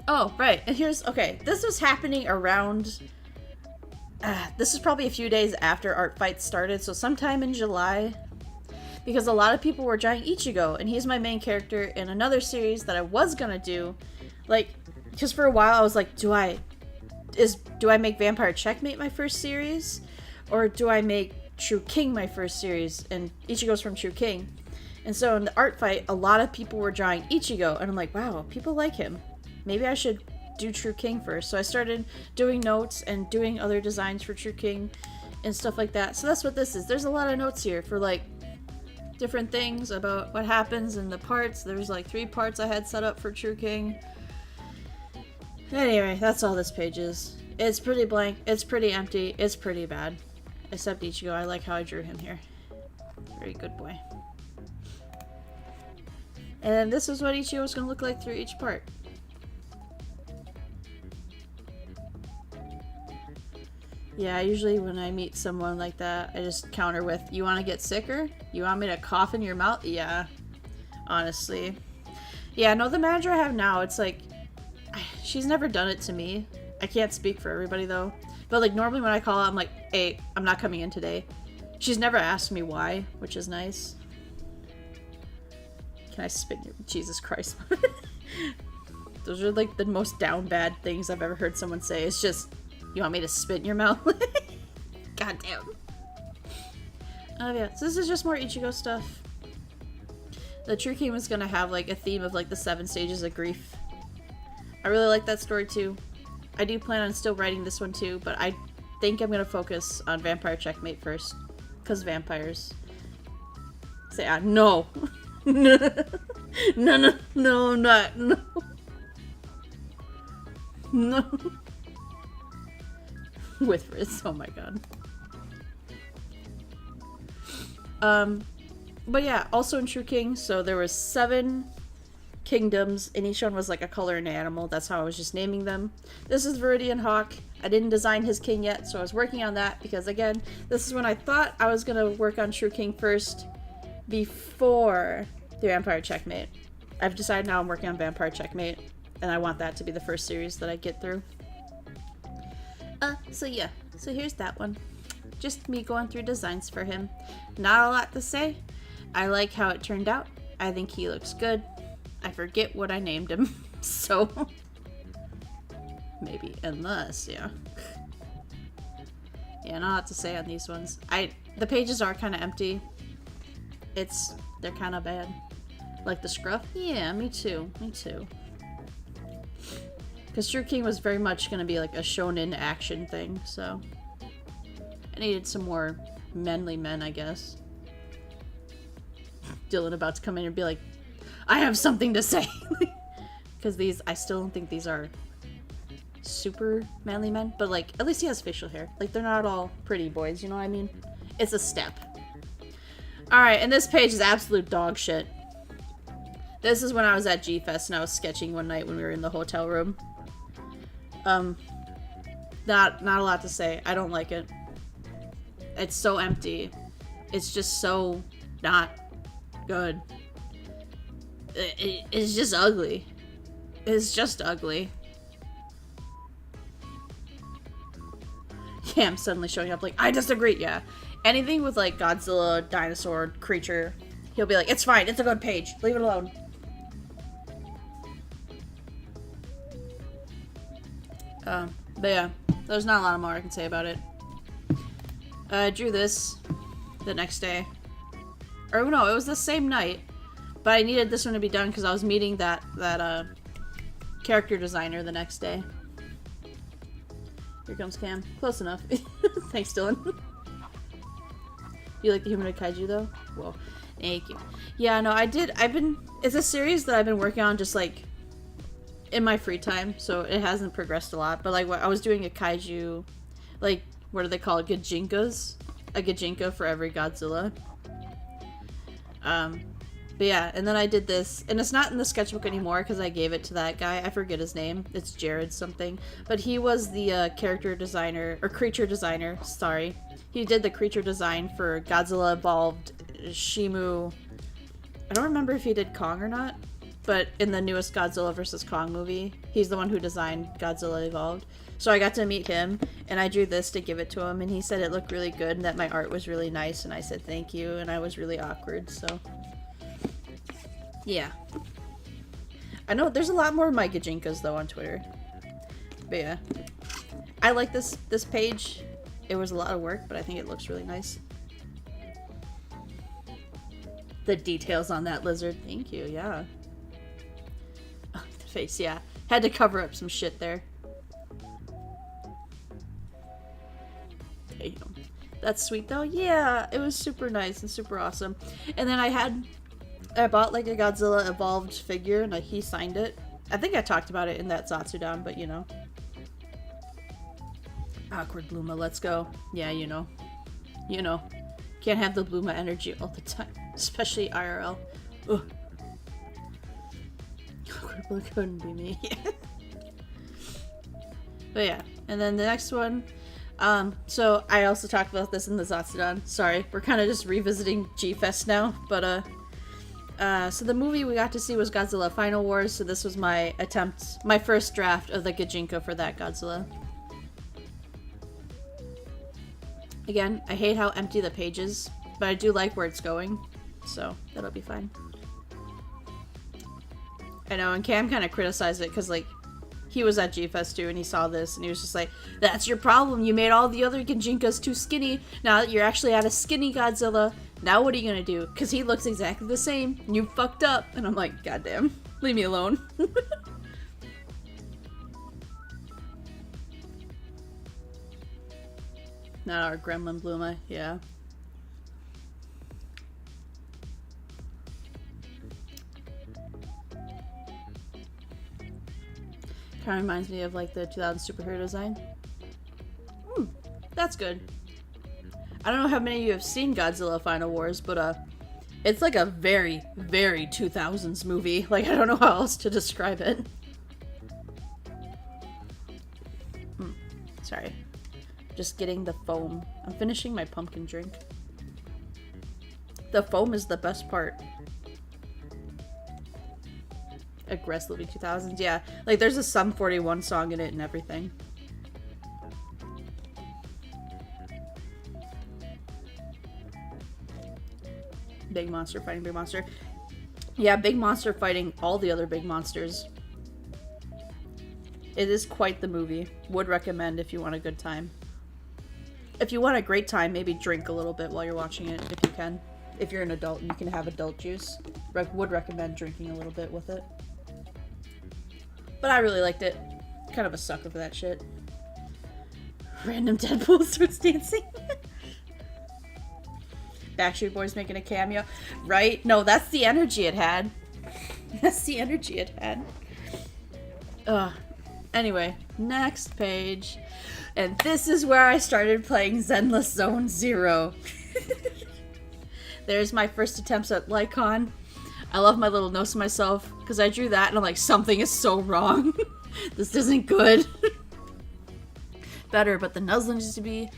Oh, right, and here's, okay, this was happening around, this is probably a few days after Art Fight started, so sometime in July, because a lot of people were drawing Ichigo, and he's my main character in another series that I was gonna do, like, because for a while I was like, do I make Vampire Checkmate my first series, or do I make True King my first series, and Ichigo's from True King, and so in the Art Fight, a lot of people were drawing Ichigo, and I'm like, wow, people like him. Maybe I should do True King first. So I started doing notes and doing other designs for True King and stuff like that. So that's what this is. There's a lot of notes here for, like, different things about what happens in the parts. There's, like, 3 parts I had set up for True King. Anyway, that's all this page is. It's pretty blank. It's pretty empty. It's pretty bad. Except Ichigo. I like how I drew him here. Very good boy. And this is what Ichigo is going to look like through each part. Yeah, usually when I meet someone like that, I just counter with, you want to get sicker? You want me to cough in your mouth? Yeah, honestly. Yeah, no, the manager I have now, it's like, she's never done it to me. I can't speak for everybody, though. But, like, normally when I call out, I'm like, hey, I'm not coming in today. She's never asked me why, which is nice. Can I spit in your... Jesus Christ. Those are, like, the most down bad things I've ever heard someone say. It's just... You want me to spit in your mouth? Goddamn. Yeah, so this is just more Ichigo stuff. The True King was gonna have like a theme of like the 7 stages of grief. I really like that story too. I do plan on still writing this one too, but I think I'm gonna focus on Vampire Checkmate first. Because vampires. Say, no. No, not, no. No. With Riz, oh my god. But yeah, also in True King, so there was 7 kingdoms, and each one was like a color and an animal. That's how I was just naming them. This is Viridian Hawk. I didn't design his king yet, so I was working on that because, again, this is when I thought I was gonna work on True King first before the Vampire Checkmate. I've decided now I'm working on Vampire Checkmate, and I want that to be the first series that I get through. So yeah. So here's that one. Just me going through designs for him. Not a lot to say. I like how it turned out. I think he looks good. I forget what I named him, so maybe, unless, yeah. Yeah, not a lot to say on these ones. The pages are kind of empty. They're kind of bad. Like the scruff? Yeah, me too. Me too. Because True King was very much going to be like a shonen action thing, so I needed some more manly men, I guess. Dylan about to come in and be like, I have something to say. Because I still don't think these are super manly men, but like, at least he has facial hair. Like, they're not all pretty boys, you know what I mean? It's a step. Alright, and this page is absolute dog shit. This is when I was at G-Fest and I was sketching one night when we were in the hotel room. Not a lot to say. I don't like it. It's so empty. It's just so not good. It's just ugly. It's just ugly. Yeah, I'm suddenly showing up like, I disagree, yeah. Anything with like Godzilla, dinosaur, creature, he'll be like, it's fine, it's a good page, leave it alone. But yeah, there's not a lot more I can say about it. I drew this the next day. Or no, it was the same night. But I needed this one to be done because I was meeting that character designer the next day. Here comes Cam. Close enough. Thanks, Dylan. You like the humanoid kaiju though? Whoa. Thank you. Yeah, no, it's a series that I've been working on just like in my free time, so it hasn't progressed a lot. But like, I was doing a kaiju, like, what do they call it? Gajinkas? A Gajinka for every Godzilla. But yeah, and then I did this, and it's not in the sketchbook anymore because I gave it to that guy. I forget his name. It's Jared something. But he was the character designer, or creature designer, sorry. He did the creature design for Godzilla Evolved, Shimu. I don't remember if he did Kong or not, but in the newest Godzilla vs. Kong movie, he's the one who designed Godzilla Evolved. So I got to meet him, and I drew this to give it to him, and he said it looked really good, and that my art was really nice, and I said thank you, and I was really awkward, so... yeah. I know, there's a lot more of my Gajinkas, though, on Twitter. But yeah. I like this page. It was a lot of work, but I think it looks really nice. The details on that lizard. Thank you, yeah. Oh, the face, yeah. Had to cover up some shit there. Damn. That's sweet, though. Yeah, it was super nice and super awesome. And then I bought like a Godzilla Evolved figure, and he signed it. I think I talked about it in that Zatsudan, but you know. Awkward Bluma, let's go. Yeah, you know. You know. Can't have the Bluma energy all the time. Especially IRL. Ugh. Awkward Bluma couldn't be me. But yeah. And then the next one. So I also talked about this in the Zatsudan. Sorry, we're kind of just revisiting G-Fest now. But, so the movie we got to see was Godzilla Final Wars, so this was my first draft of the Gajinka for that Godzilla. Again, I hate how empty the page is, but I do like where it's going, so that'll be fine. I know, and Cam kind of criticized it, because, like, he was at G-Fest too, and he saw this, and he was just like, that's your problem. You made all the other Gajinkas too skinny. Now that you're actually at a skinny Godzilla, now what are you gonna do? Because he looks exactly the same. You fucked up. And I'm like, goddamn, leave me alone. Not our Gremlin Bluma, yeah. Kind of reminds me of like the 2000 superhero design. That's good. I don't know how many of you have seen Godzilla Final Wars, but it's like a very, very 2000s movie. Like, I don't know how else to describe it. Sorry. Just getting the foam. I'm finishing my pumpkin drink. The foam is the best part. Aggressively 2000s, yeah. Like, there's a Sum 41 song in it and everything. Big monster fighting big monster. Yeah, big monster fighting all the other big monsters. It is quite the movie. Would recommend if you want a good time. If you want a great time, maybe drink a little bit while you're watching it, if you can. If you're an adult and you can have adult juice. Would recommend drinking a little bit with it. But I really liked it. Kind of a sucker for that shit. Random Deadpool starts dancing. Backstreet Boys making a cameo. Right? No, that's the energy it had. That's the energy it had. Anyway, next page. And this is where I started playing Zenless Zone Zero. There's my first attempts at Lycon. I love my little notes to myself, because I drew that and I'm like, something is so wrong. This isn't good. Better, but the nuzzle needs to be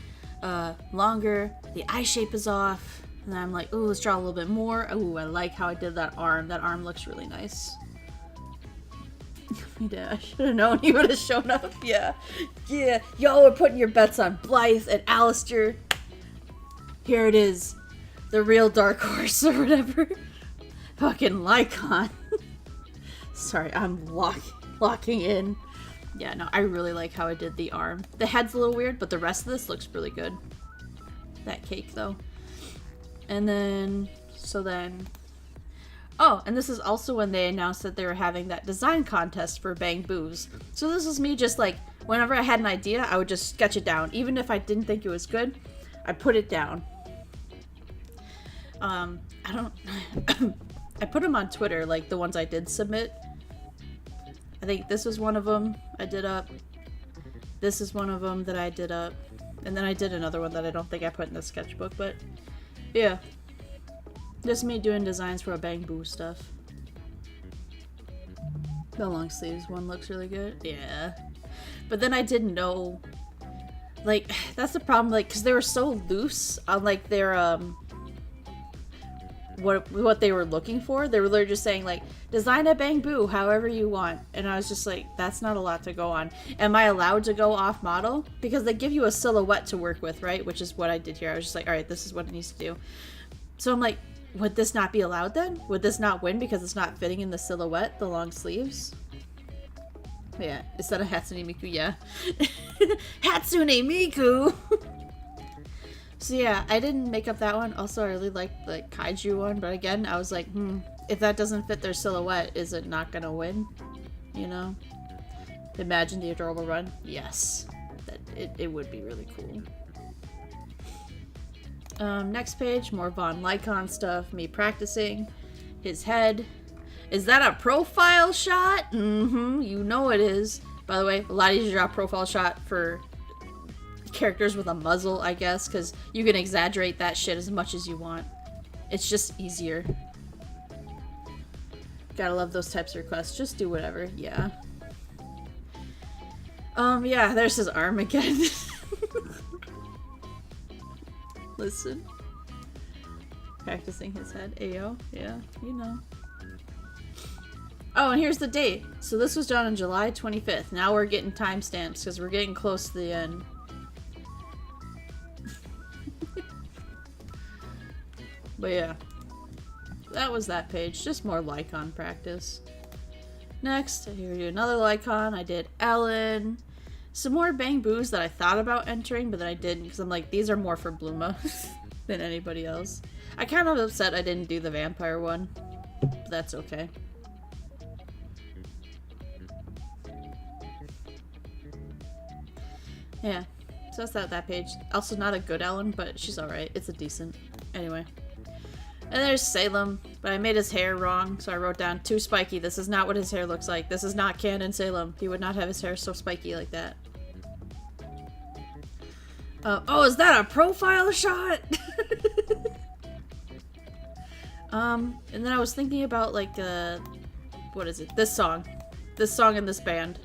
longer. The eye shape is off. And then I'm like, ooh, let's draw a little bit more. Ooh, I like how I did that arm. That arm looks really nice. Yeah, I should have known he would have shown up. Yeah. Yeah. Y'all are putting your bets on Blythe and Alistair. Here it is. The real dark horse or whatever. Fucking Lycon. Sorry, I'm locking in. Yeah, no, I really like how I did the arm. The head's a little weird, but the rest of this looks really good. That cake, though. And then, oh, and this is also when they announced that they were having that design contest for Bang Boos. So this is me just like, whenever I had an idea, I would just sketch it down. Even if I didn't think it was good, I put it down. I put them on Twitter, like the ones I did submit. I think this was one of them I did up. This is one of them that I did up. And then I did another one that I don't think I put in the sketchbook, but yeah. Just me doing designs for a Bang Boo stuff. The long sleeves one looks really good. Yeah. But then I didn't know, like, that's the problem, like, because they were so loose on, like, their, what they were looking for. They were literally just saying, like, design a Bang Boo however you want. And I was just like, that's not a lot to go on. Am I allowed to go off model? Because they give you a silhouette to work with, right? Which is what I did here. I was just like, alright, this is what it needs to do. So I'm like, would this not be allowed then? Would this not win because it's not fitting in the silhouette, the long sleeves? Yeah, is that a Hatsune Miku? Yeah. Hatsune Miku! So yeah, I didn't make up that one. Also, I really liked the Kaiju one, but again, I was like, if that doesn't fit their silhouette, is it not gonna win? You know? Imagine the adorable run? Yes. It would be really cool. Next page, more Von Lycon stuff, me practicing his head. Is that a profile shot? You know it is. By the way, a lot easier to draw a profile shot for characters with a muzzle, I guess, because you can exaggerate that shit as much as you want. It's just easier. Gotta love those types of requests. Just do whatever, yeah. Yeah, there's his arm again. Listen. Practicing his head. Ayo. Yeah, you know. Oh, and here's the date. So this was done on July 25th. Now we're getting timestamps because we're getting close to the end. But yeah. That was that page. Just more Lycon practice. Next, here we do another Lycon. I did Ellen. Some more Bang Boos that I thought about entering, but then I didn't because I'm like, these are more for Bluma than anybody else. I kind of upset I didn't do the vampire one, but that's okay. Yeah, so that's that page. Also not a good Ellen, but she's alright. It's a decent. Anyway. And there's Salem, but I made his hair wrong, so I wrote down too spiky. This is not what his hair looks like. This is not canon Salem. He would not have his hair so spiky like that. Oh, is that a profile shot? And then I was thinking about, like, what is it? This song. This song in this band.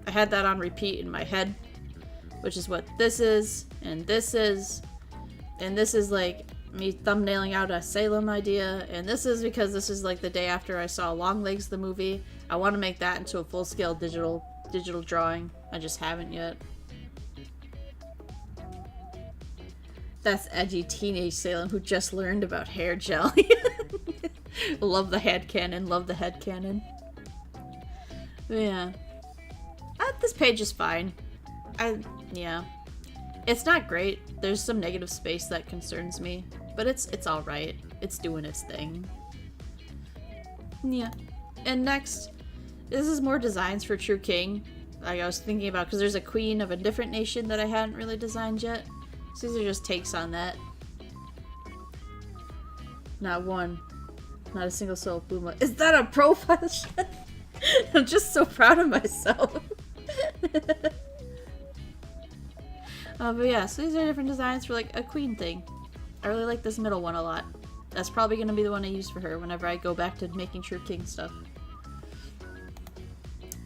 I had that on repeat in my head, which is what this is, and this is, and this is, like, me thumbnailing out a Salem idea, and this is because this is, like, the day after I saw Longlegs the movie. I want to make that into a full-scale digital drawing. I just haven't yet. That's edgy teenage Salem who just learned about hair gel. Love the headcanon, love the headcanon. Yeah. This page is fine. Yeah. It's not great. There's some negative space that concerns me, but it's alright. It's doing its thing. Yeah. And next, this is more designs for True King. Like I was thinking about, because there's a queen of a different nation that I hadn't really designed yet. So these are just takes on that. Not one. Not a single soul of Bluma. Is that a profile shot? I'm just so proud of myself. But yeah, so these are different designs for like a queen thing. I really like this middle one a lot. That's probably going to be the one I use for her whenever I go back to making True King stuff.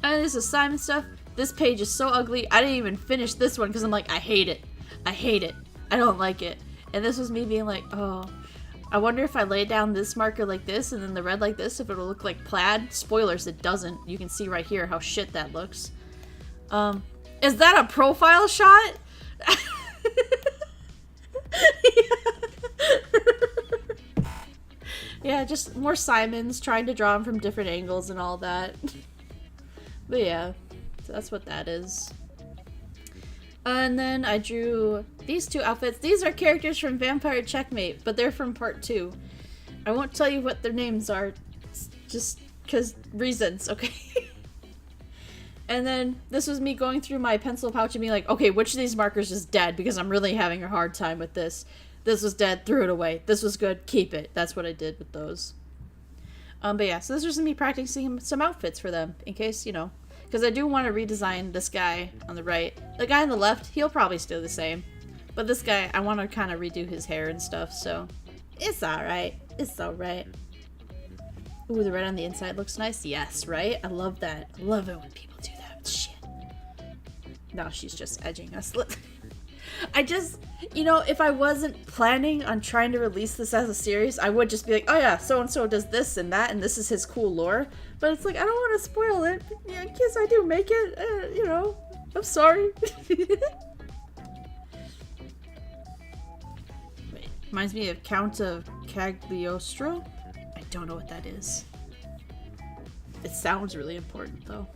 And this is Simon stuff. This page is so ugly. I didn't even finish this one because I'm like, I hate it. I hate it. I don't like it. And this was me being like, oh, I wonder if I lay down this marker like this and then the red like this, if it'll look like plaid. Spoilers, it doesn't. You can see right here how shit that looks. Is that a profile shot? Yeah, just more Simons, trying to draw them from different angles and all that. But yeah, so that's what that is. And then I drew these two outfits. These are characters from Vampire Checkmate, but they're from part 2. I won't tell you what their names are, just because reasons, okay? And then this was me going through my pencil pouch and being like, okay, which of these markers is dead? Because I'm really having a hard time with this. This was dead, threw it away. This was good, keep it. That's what I did with those. But yeah, so this was me practicing some outfits for them, in case, you know. Because I do want to redesign this guy on the right. The guy on the left, he'll probably stay the same. But this guy, I want to kind of redo his hair and stuff, so it's alright. It's alright. Ooh, the red on the inside looks nice. Yes, right? I love that. I love it when people do that. Shit. No, she's just edging us. I just, you know, if I wasn't planning on trying to release this as a series, I would just be like, oh yeah, so-and-so does this and that, and this is his cool lore. But it's like, I don't want to spoil it. Yeah, in case I do make it, you know, I'm sorry. Wait, reminds me of Count of Cagliostro. I don't know what that is. It sounds really important though.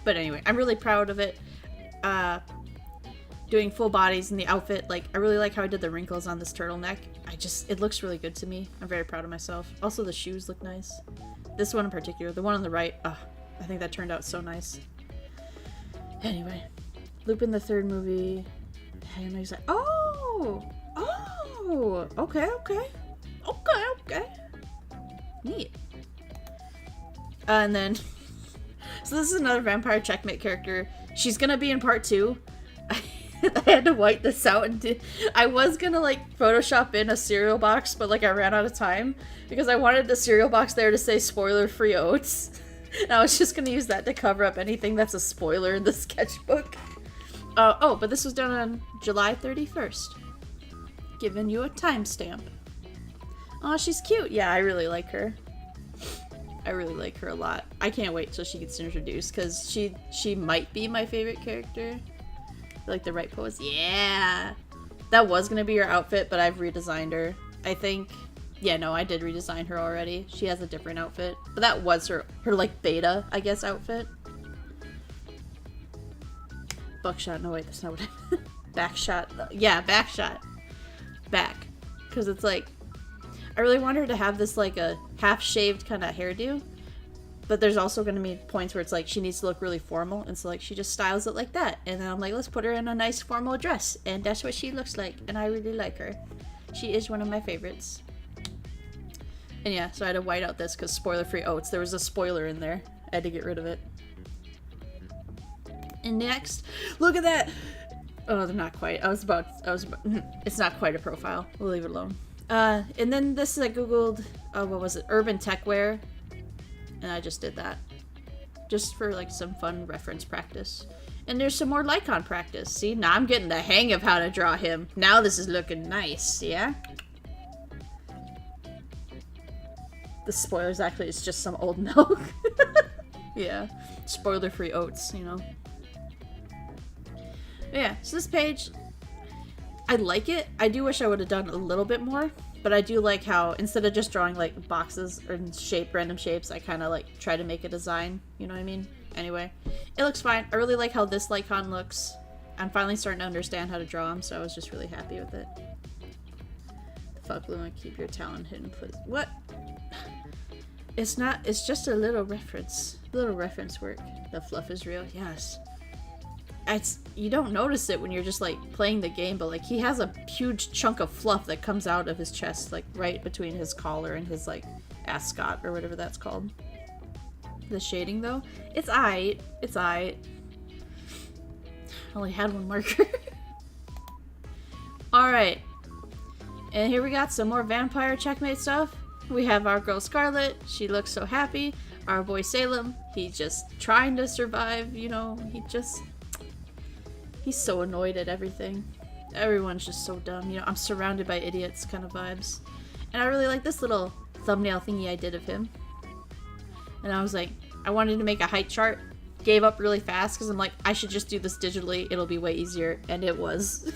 But anyway, I'm really proud of it. Doing full bodies in the outfit, like, I really like how I did the wrinkles on this turtleneck. It looks really good to me. I'm very proud of myself. Also, the shoes look nice. This one in particular, the one on the right, I think that turned out so nice. Anyway, Lupin the Third movie. And he's like, oh, okay. Neat. And then, so this is another Vampire Checkmate character. She's gonna be in part 2. I had to white this out and I was gonna like Photoshop in a cereal box, but like I ran out of time because I wanted the cereal box there to say spoiler-free oats. And I was just gonna use that to cover up anything that's a spoiler in the sketchbook. Oh, but this was done on July 31st. Giving you a timestamp. Oh, she's cute. Yeah, I really like her. I really like her a lot. I can't wait till she gets introduced because she might be my favorite character. Like the right pose. Yeah! That was gonna be her outfit, but I've redesigned her. I think Yeah, no, I did redesign her already. She has a different outfit. But that was her like, beta, I guess, outfit. Buckshot. No, wait, that's not what I meant. Backshot. Yeah, backshot. Back. Because it's like, I really want her to have this, like, a half-shaved kind of hairdo. But there's also going to be points where it's like, she needs to look really formal. And so, like, she just styles it like that. And then I'm like, let's put her in a nice formal dress. And that's what she looks like. And I really like her. She is one of my favorites. And yeah, so I had to white out this because spoiler-free oats. There was a spoiler in there. I had to get rid of it. And next, look at that! Oh, they're not quite. It's not quite a profile. We'll leave it alone. And then this I googled, what was it? Urban tech wear. And I just did that. Just for like some fun reference practice. And there's some more Lycon practice. See, now I'm getting the hang of how to draw him. Now this is looking nice, yeah? The spoilers actually is just some old milk. Yeah. Spoiler-free oats, you know? Yeah, so this page, I like it. I do wish I would have done a little bit more, but I do like how instead of just drawing like boxes or random shapes, I kind of like try to make a design, you know what I mean? Anyway, it looks fine. I really like how this Lycon looks. I'm finally starting to understand how to draw him, so I was just really happy with it. Fuck, Luma, keep your talent hidden, please. What? It's not, it's just a little reference work. The fluff is real, yes. You don't notice it when you're just like playing the game, but like he has a huge chunk of fluff that comes out of his chest, like right between his collar and his like ascot or whatever that's called. The shading though, it's aight. It's aight. I only had one marker. Alright. And here we got some more vampire checkmate stuff. We have our girl Scarlet. She looks so happy. Our boy Salem. He's just trying to survive, you know. He's so annoyed at everything. Everyone's just so dumb. You know, I'm surrounded by idiots kind of vibes. And I really like this little thumbnail thingy I did of him. And I was like, I wanted to make a height chart. Gave up really fast because I'm like, I should just do this digitally. It'll be way easier. And it was.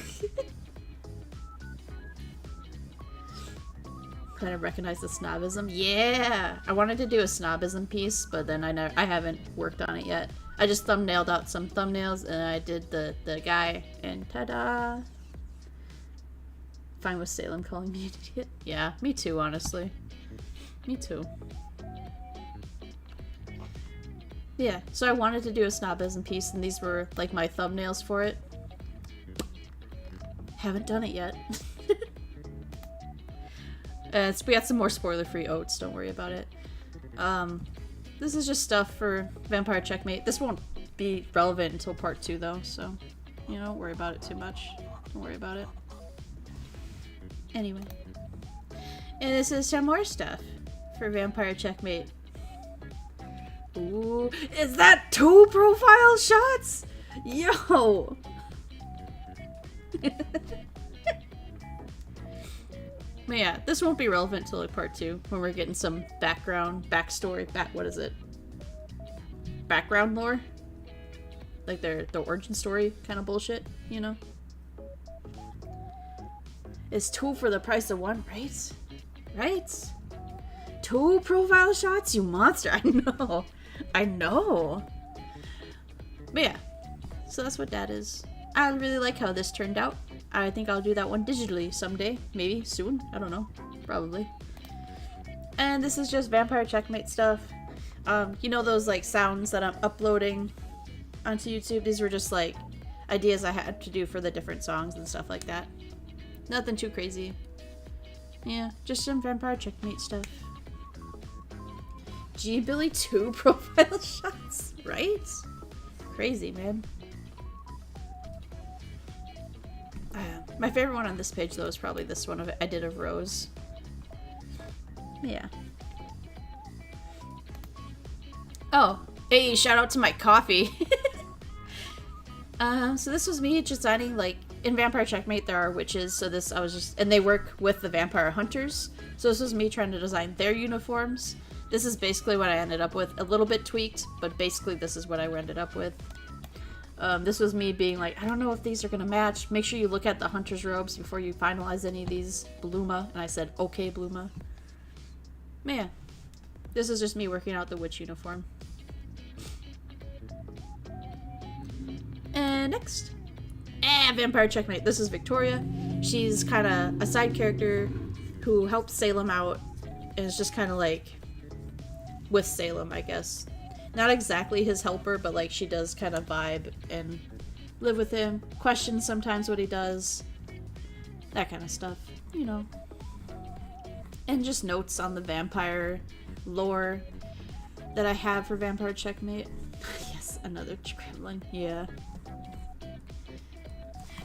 Kind of recognize the snobism. Yeah! I wanted to do a snobism piece, but then I haven't worked on it yet. I just thumbnailed out some thumbnails and I did the guy and ta-da! Fine with Salem calling me an idiot. Yeah, me too, honestly. Me too. Yeah, so I wanted to do a snobism piece and these were like my thumbnails for it. Haven't done it yet. We got some more spoiler-free oats, don't worry about it. This is just stuff for Vampire Checkmate. This won't be relevant until part 2 though, so, you know, don't worry about it too much. Don't worry about it. Anyway. And this is some more stuff for Vampire Checkmate. Ooh, is that 2 profile shots? Yo! But yeah, this won't be relevant till like part 2, when we're getting some backstory, what is it? Background lore? Like the origin story kind of bullshit, you know? It's 2 for the price of 1, right? Right? 2 profile shots, you monster! I know! I know! But yeah, so that's what that is. I really like how this turned out. I think I'll do that one digitally someday. Maybe soon. I don't know. Probably. And this is just Vampire Checkmate stuff. You know those like sounds that I'm uploading onto YouTube? These were just like ideas I had to do for the different songs and stuff like that. Nothing too crazy. Yeah, just some Vampire Checkmate stuff. G Billy 2 profile shots, right? Crazy, man. My favorite one on this page, though, is probably this one I did of Rose. Yeah. Oh, hey, shout out to my coffee. So this was me designing, like, in Vampire Checkmate there are witches, so and they work with the vampire hunters. So this was me trying to design their uniforms. This is basically what I ended up with. A little bit tweaked, but basically this is what I ended up with. This was me being like, I don't know if these are gonna match. Make sure you look at the hunter's robes before you finalize any of these, Bluma. And I said, okay, Bluma. Man, this is just me working out the witch uniform. And next. Vampire Checkmate. This is Victoria. She's kind of a side character who helps Salem out and is just kind of like with Salem, I guess. Not exactly his helper, but like she does kind of vibe and live with him. Questions sometimes what he does. That kind of stuff, you know. And just notes on the vampire lore that I have for Vampire Checkmate. Yes, another gremlin. Yeah.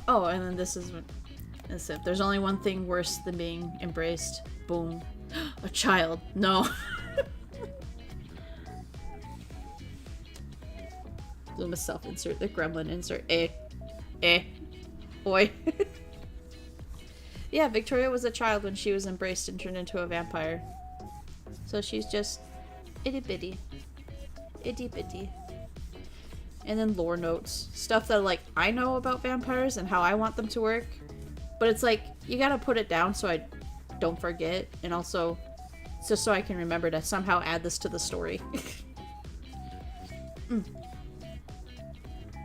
Oh, and then this is it. There's only one thing worse than being embraced. Boom. A child. No. I'm a self-insert. The gremlin insert. Oi. Yeah, Victoria was a child when she was embraced and turned into a vampire. So she's just itty-bitty. Itty-bitty. And then lore notes. Stuff that, like, I know about vampires and how I want them to work. But it's like, you gotta put it down so I don't forget. And also, just so I can remember to somehow add this to the story.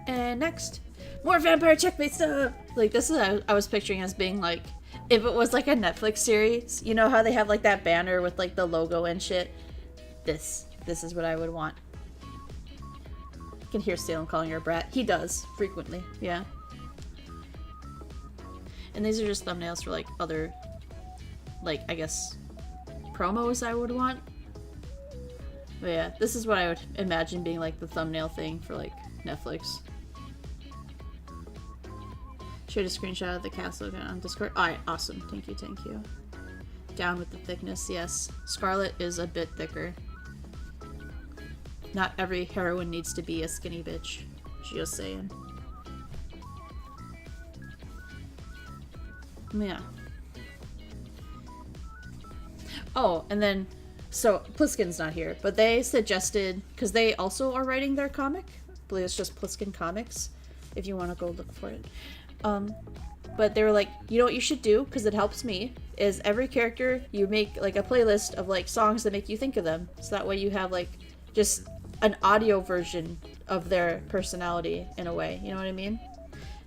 And next. More Vampire Checkmate stuff! Like, this is I was picturing as being, like, if it was, like, a Netflix series. You know how they have, like, that banner with, like, the logo and shit? This is what I would want. I can hear Salem calling her a brat. He does, frequently, yeah. And these are just thumbnails for, like, other, like, I guess, promos I would want. But yeah, this is what I would imagine being, like, the thumbnail thing for, like, Netflix. Shared a screenshot of the castle on Discord. Alright, awesome. Thank you. Down with the thickness, yes. Scarlet is a bit thicker. Not every heroine needs to be a skinny bitch. Just saying. Yeah. Oh, and then, so Pliskin's not here, but they suggested, because they also are writing their comic. I believe it's just Pliskin Comics, if you want to go look for it. But they were like, you know what you should do, because it helps me, is every character you make like a playlist of like songs that make you think of them. So that way you have like just an audio version of their personality in a way, you know what I mean?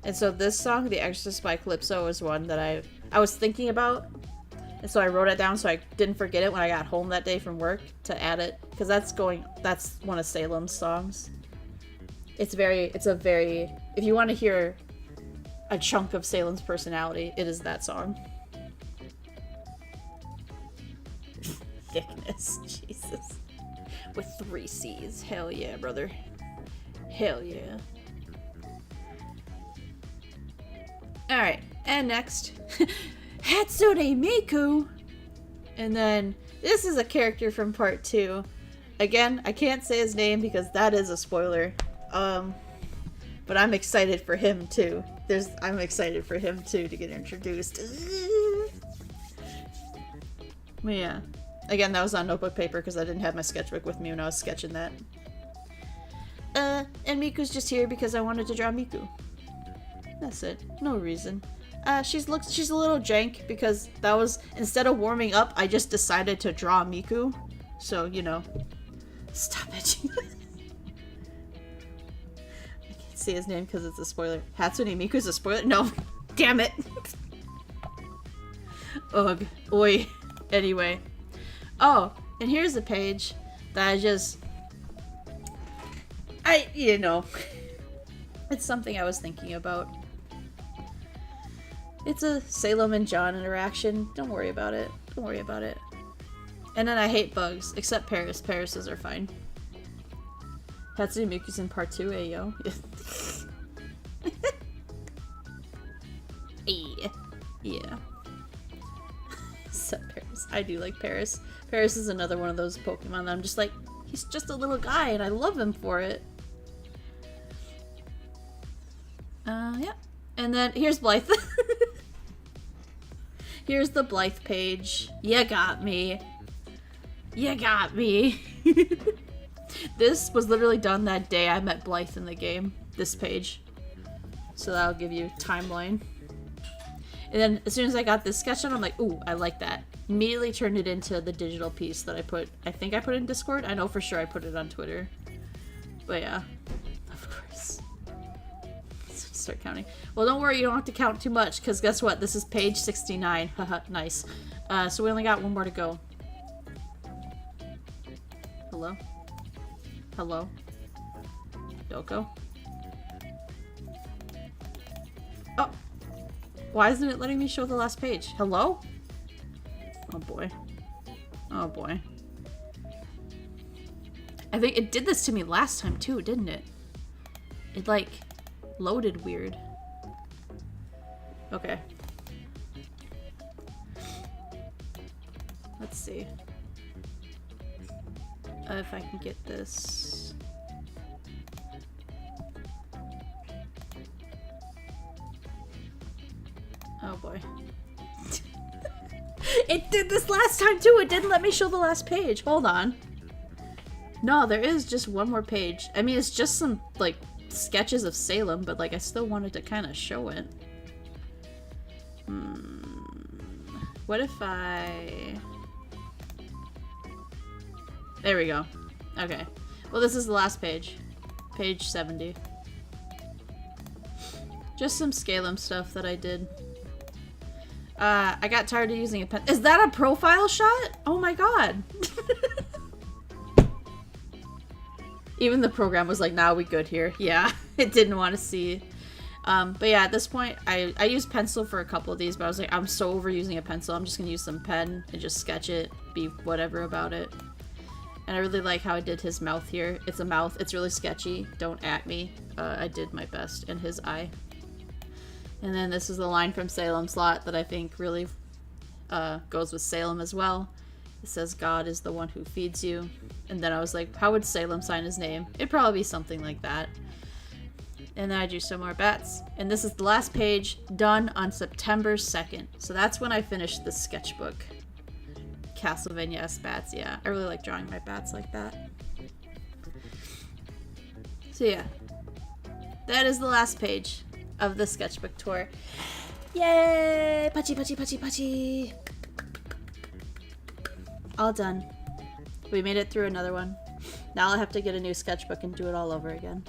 And so this song, The Exorcist by Calypso, is one that I was thinking about. And so I wrote it down so I didn't forget it when I got home that day from work to add it. Because that's one of Salem's songs. It's a very, if you want to hear a chunk of Salem's personality, it is that song. Thickness, Jesus. With 3 C's. Hell yeah, brother. Hell yeah. Alright, and next. Hatsune Miku! And then, this is a character from part 2. Again, I can't say his name because that is a spoiler. But I'm excited for him too. I'm excited for him too to get introduced. But yeah. Again, that was on notebook paper because I didn't have my sketchbook with me when I was sketching that. And Miku's just here because I wanted to draw Miku. That's it. No reason. She's a little jank because that was, instead of warming up, I just decided to draw Miku. So, you know. Stop it. I can't say his name because it's a spoiler. Hatsune Miku's a spoiler? No. Damn it. Ugh. Oi. Anyway. Oh, and here's a page that you know, it's something I was thinking about. It's a Salem and John interaction. Don't worry about it. Don't worry about it. And then I hate bugs, except Paris. Paris's are fine. Hatsune Miku's in part 2, ayo. Yeah. Except Paris. I do like Paris. Paris is another one of those Pokemon that I'm just like, he's just a little guy and I love him for it. Yeah. And then here's Blythe. Here's the Blythe page. You got me. You got me. This was literally done that day I met Blythe in the game. This page. So that'll give you timeline. And then as soon as I got this sketch done, I'm like, ooh, I like that. immediately turned it into the digital piece that I think I put in Discord. I know for sure I put it on Twitter. But yeah, of course. Let's start counting. Well, don't worry, you don't have to count too much, because guess what? This is page 69. Haha, nice. So we only got one more to go. Hello? Hello? Doko? Oh! Why isn't it letting me show the last page? Hello? Oh boy. Oh boy. I think it did this to me last time too, didn't it? It like loaded weird. Okay. Let's see. If I can get this. Oh boy. It did this last time too! It didn't let me show the last page. Hold on. No, there is just one more page. I mean, it's just some, like, sketches of Salem, but, like, I still wanted to kind of show it. What if I... There we go. Okay. Well, this is the last page. Page 70. Just some Scalem stuff that I did. I got tired of using a pen. Is that a profile shot? Oh my god. Even the program was like, nah, we good here. Yeah, it didn't want to see. But yeah, at this point, I used pencil for a couple of these, but I was like, I'm so over using a pencil. I'm just gonna use some pen and just sketch it, be whatever about it. And I really like how I did his mouth here. It's a mouth. It's really sketchy. Don't at me. I did my best. And his eye. And then this is the line from Salem's Lot that I think really goes with Salem as well. It says, God is the one who feeds you. And then I was like, how would Salem sign his name? It'd probably be something like that. And then I drew some more bats. And this is the last page, done on September 2nd. So that's when I finished the sketchbook. Castlevania-esque bats, yeah. I really like drawing my bats like that. So yeah. That is the last page of the sketchbook tour. Yay! Pachi, pachi, pachi, pachi! All done. We made it through another one. Now I'll have to get a new sketchbook and do it all over again.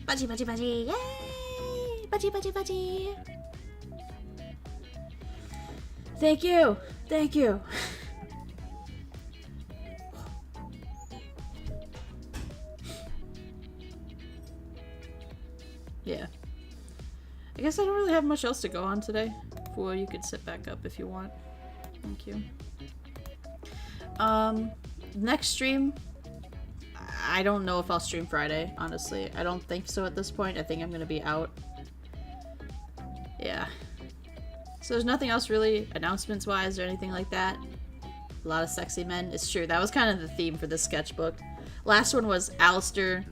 Pachi, pachi, pachi! Yay! Pachi, pachi, pachi! Thank you! Thank you! Yeah. I guess I don't really have much else to go on today. Well, you could sit back up if you want. Thank you. Next stream, I don't know if I'll stream Friday, honestly. I don't think so at this point. I think I'm gonna be out. Yeah. So there's nothing else really announcements-wise or anything like that. A lot of sexy men. It's true. That was kind of the theme for this sketchbook. Last one was Alistair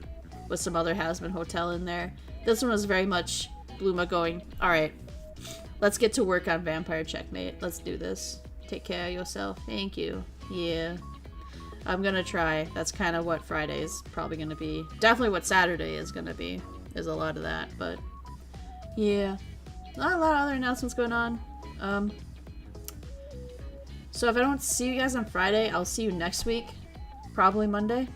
with some other Hasbin Hotel in there. This one was very much Bluma going, alright, let's get to work on Vampire Checkmate. Let's do this. Take care of yourself. Thank you. Yeah. I'm gonna try. That's kind of what Friday is probably gonna be. Definitely what Saturday is gonna be. There's a lot of that, but yeah. Not a lot of other announcements going on. So if I don't see you guys on Friday, I'll see you next week. Probably Monday.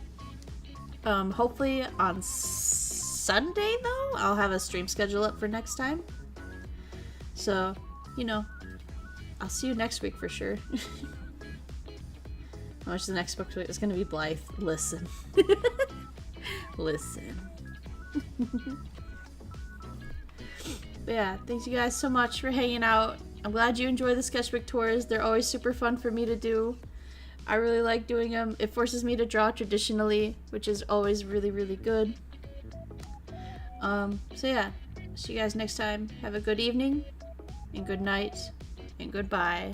Hopefully on Sunday, though, I'll have a stream schedule up for next time. So, you know, I'll see you next week for sure. How much the next book is going to be Blythe? Listen. Listen. But yeah, thanks you guys so much for hanging out. I'm glad you enjoy the sketchbook tours. They're always super fun for me to do. I really like doing them. It forces me to draw traditionally, which is always really, really good. So yeah, see you guys next time. Have a good evening, and good night, and goodbye.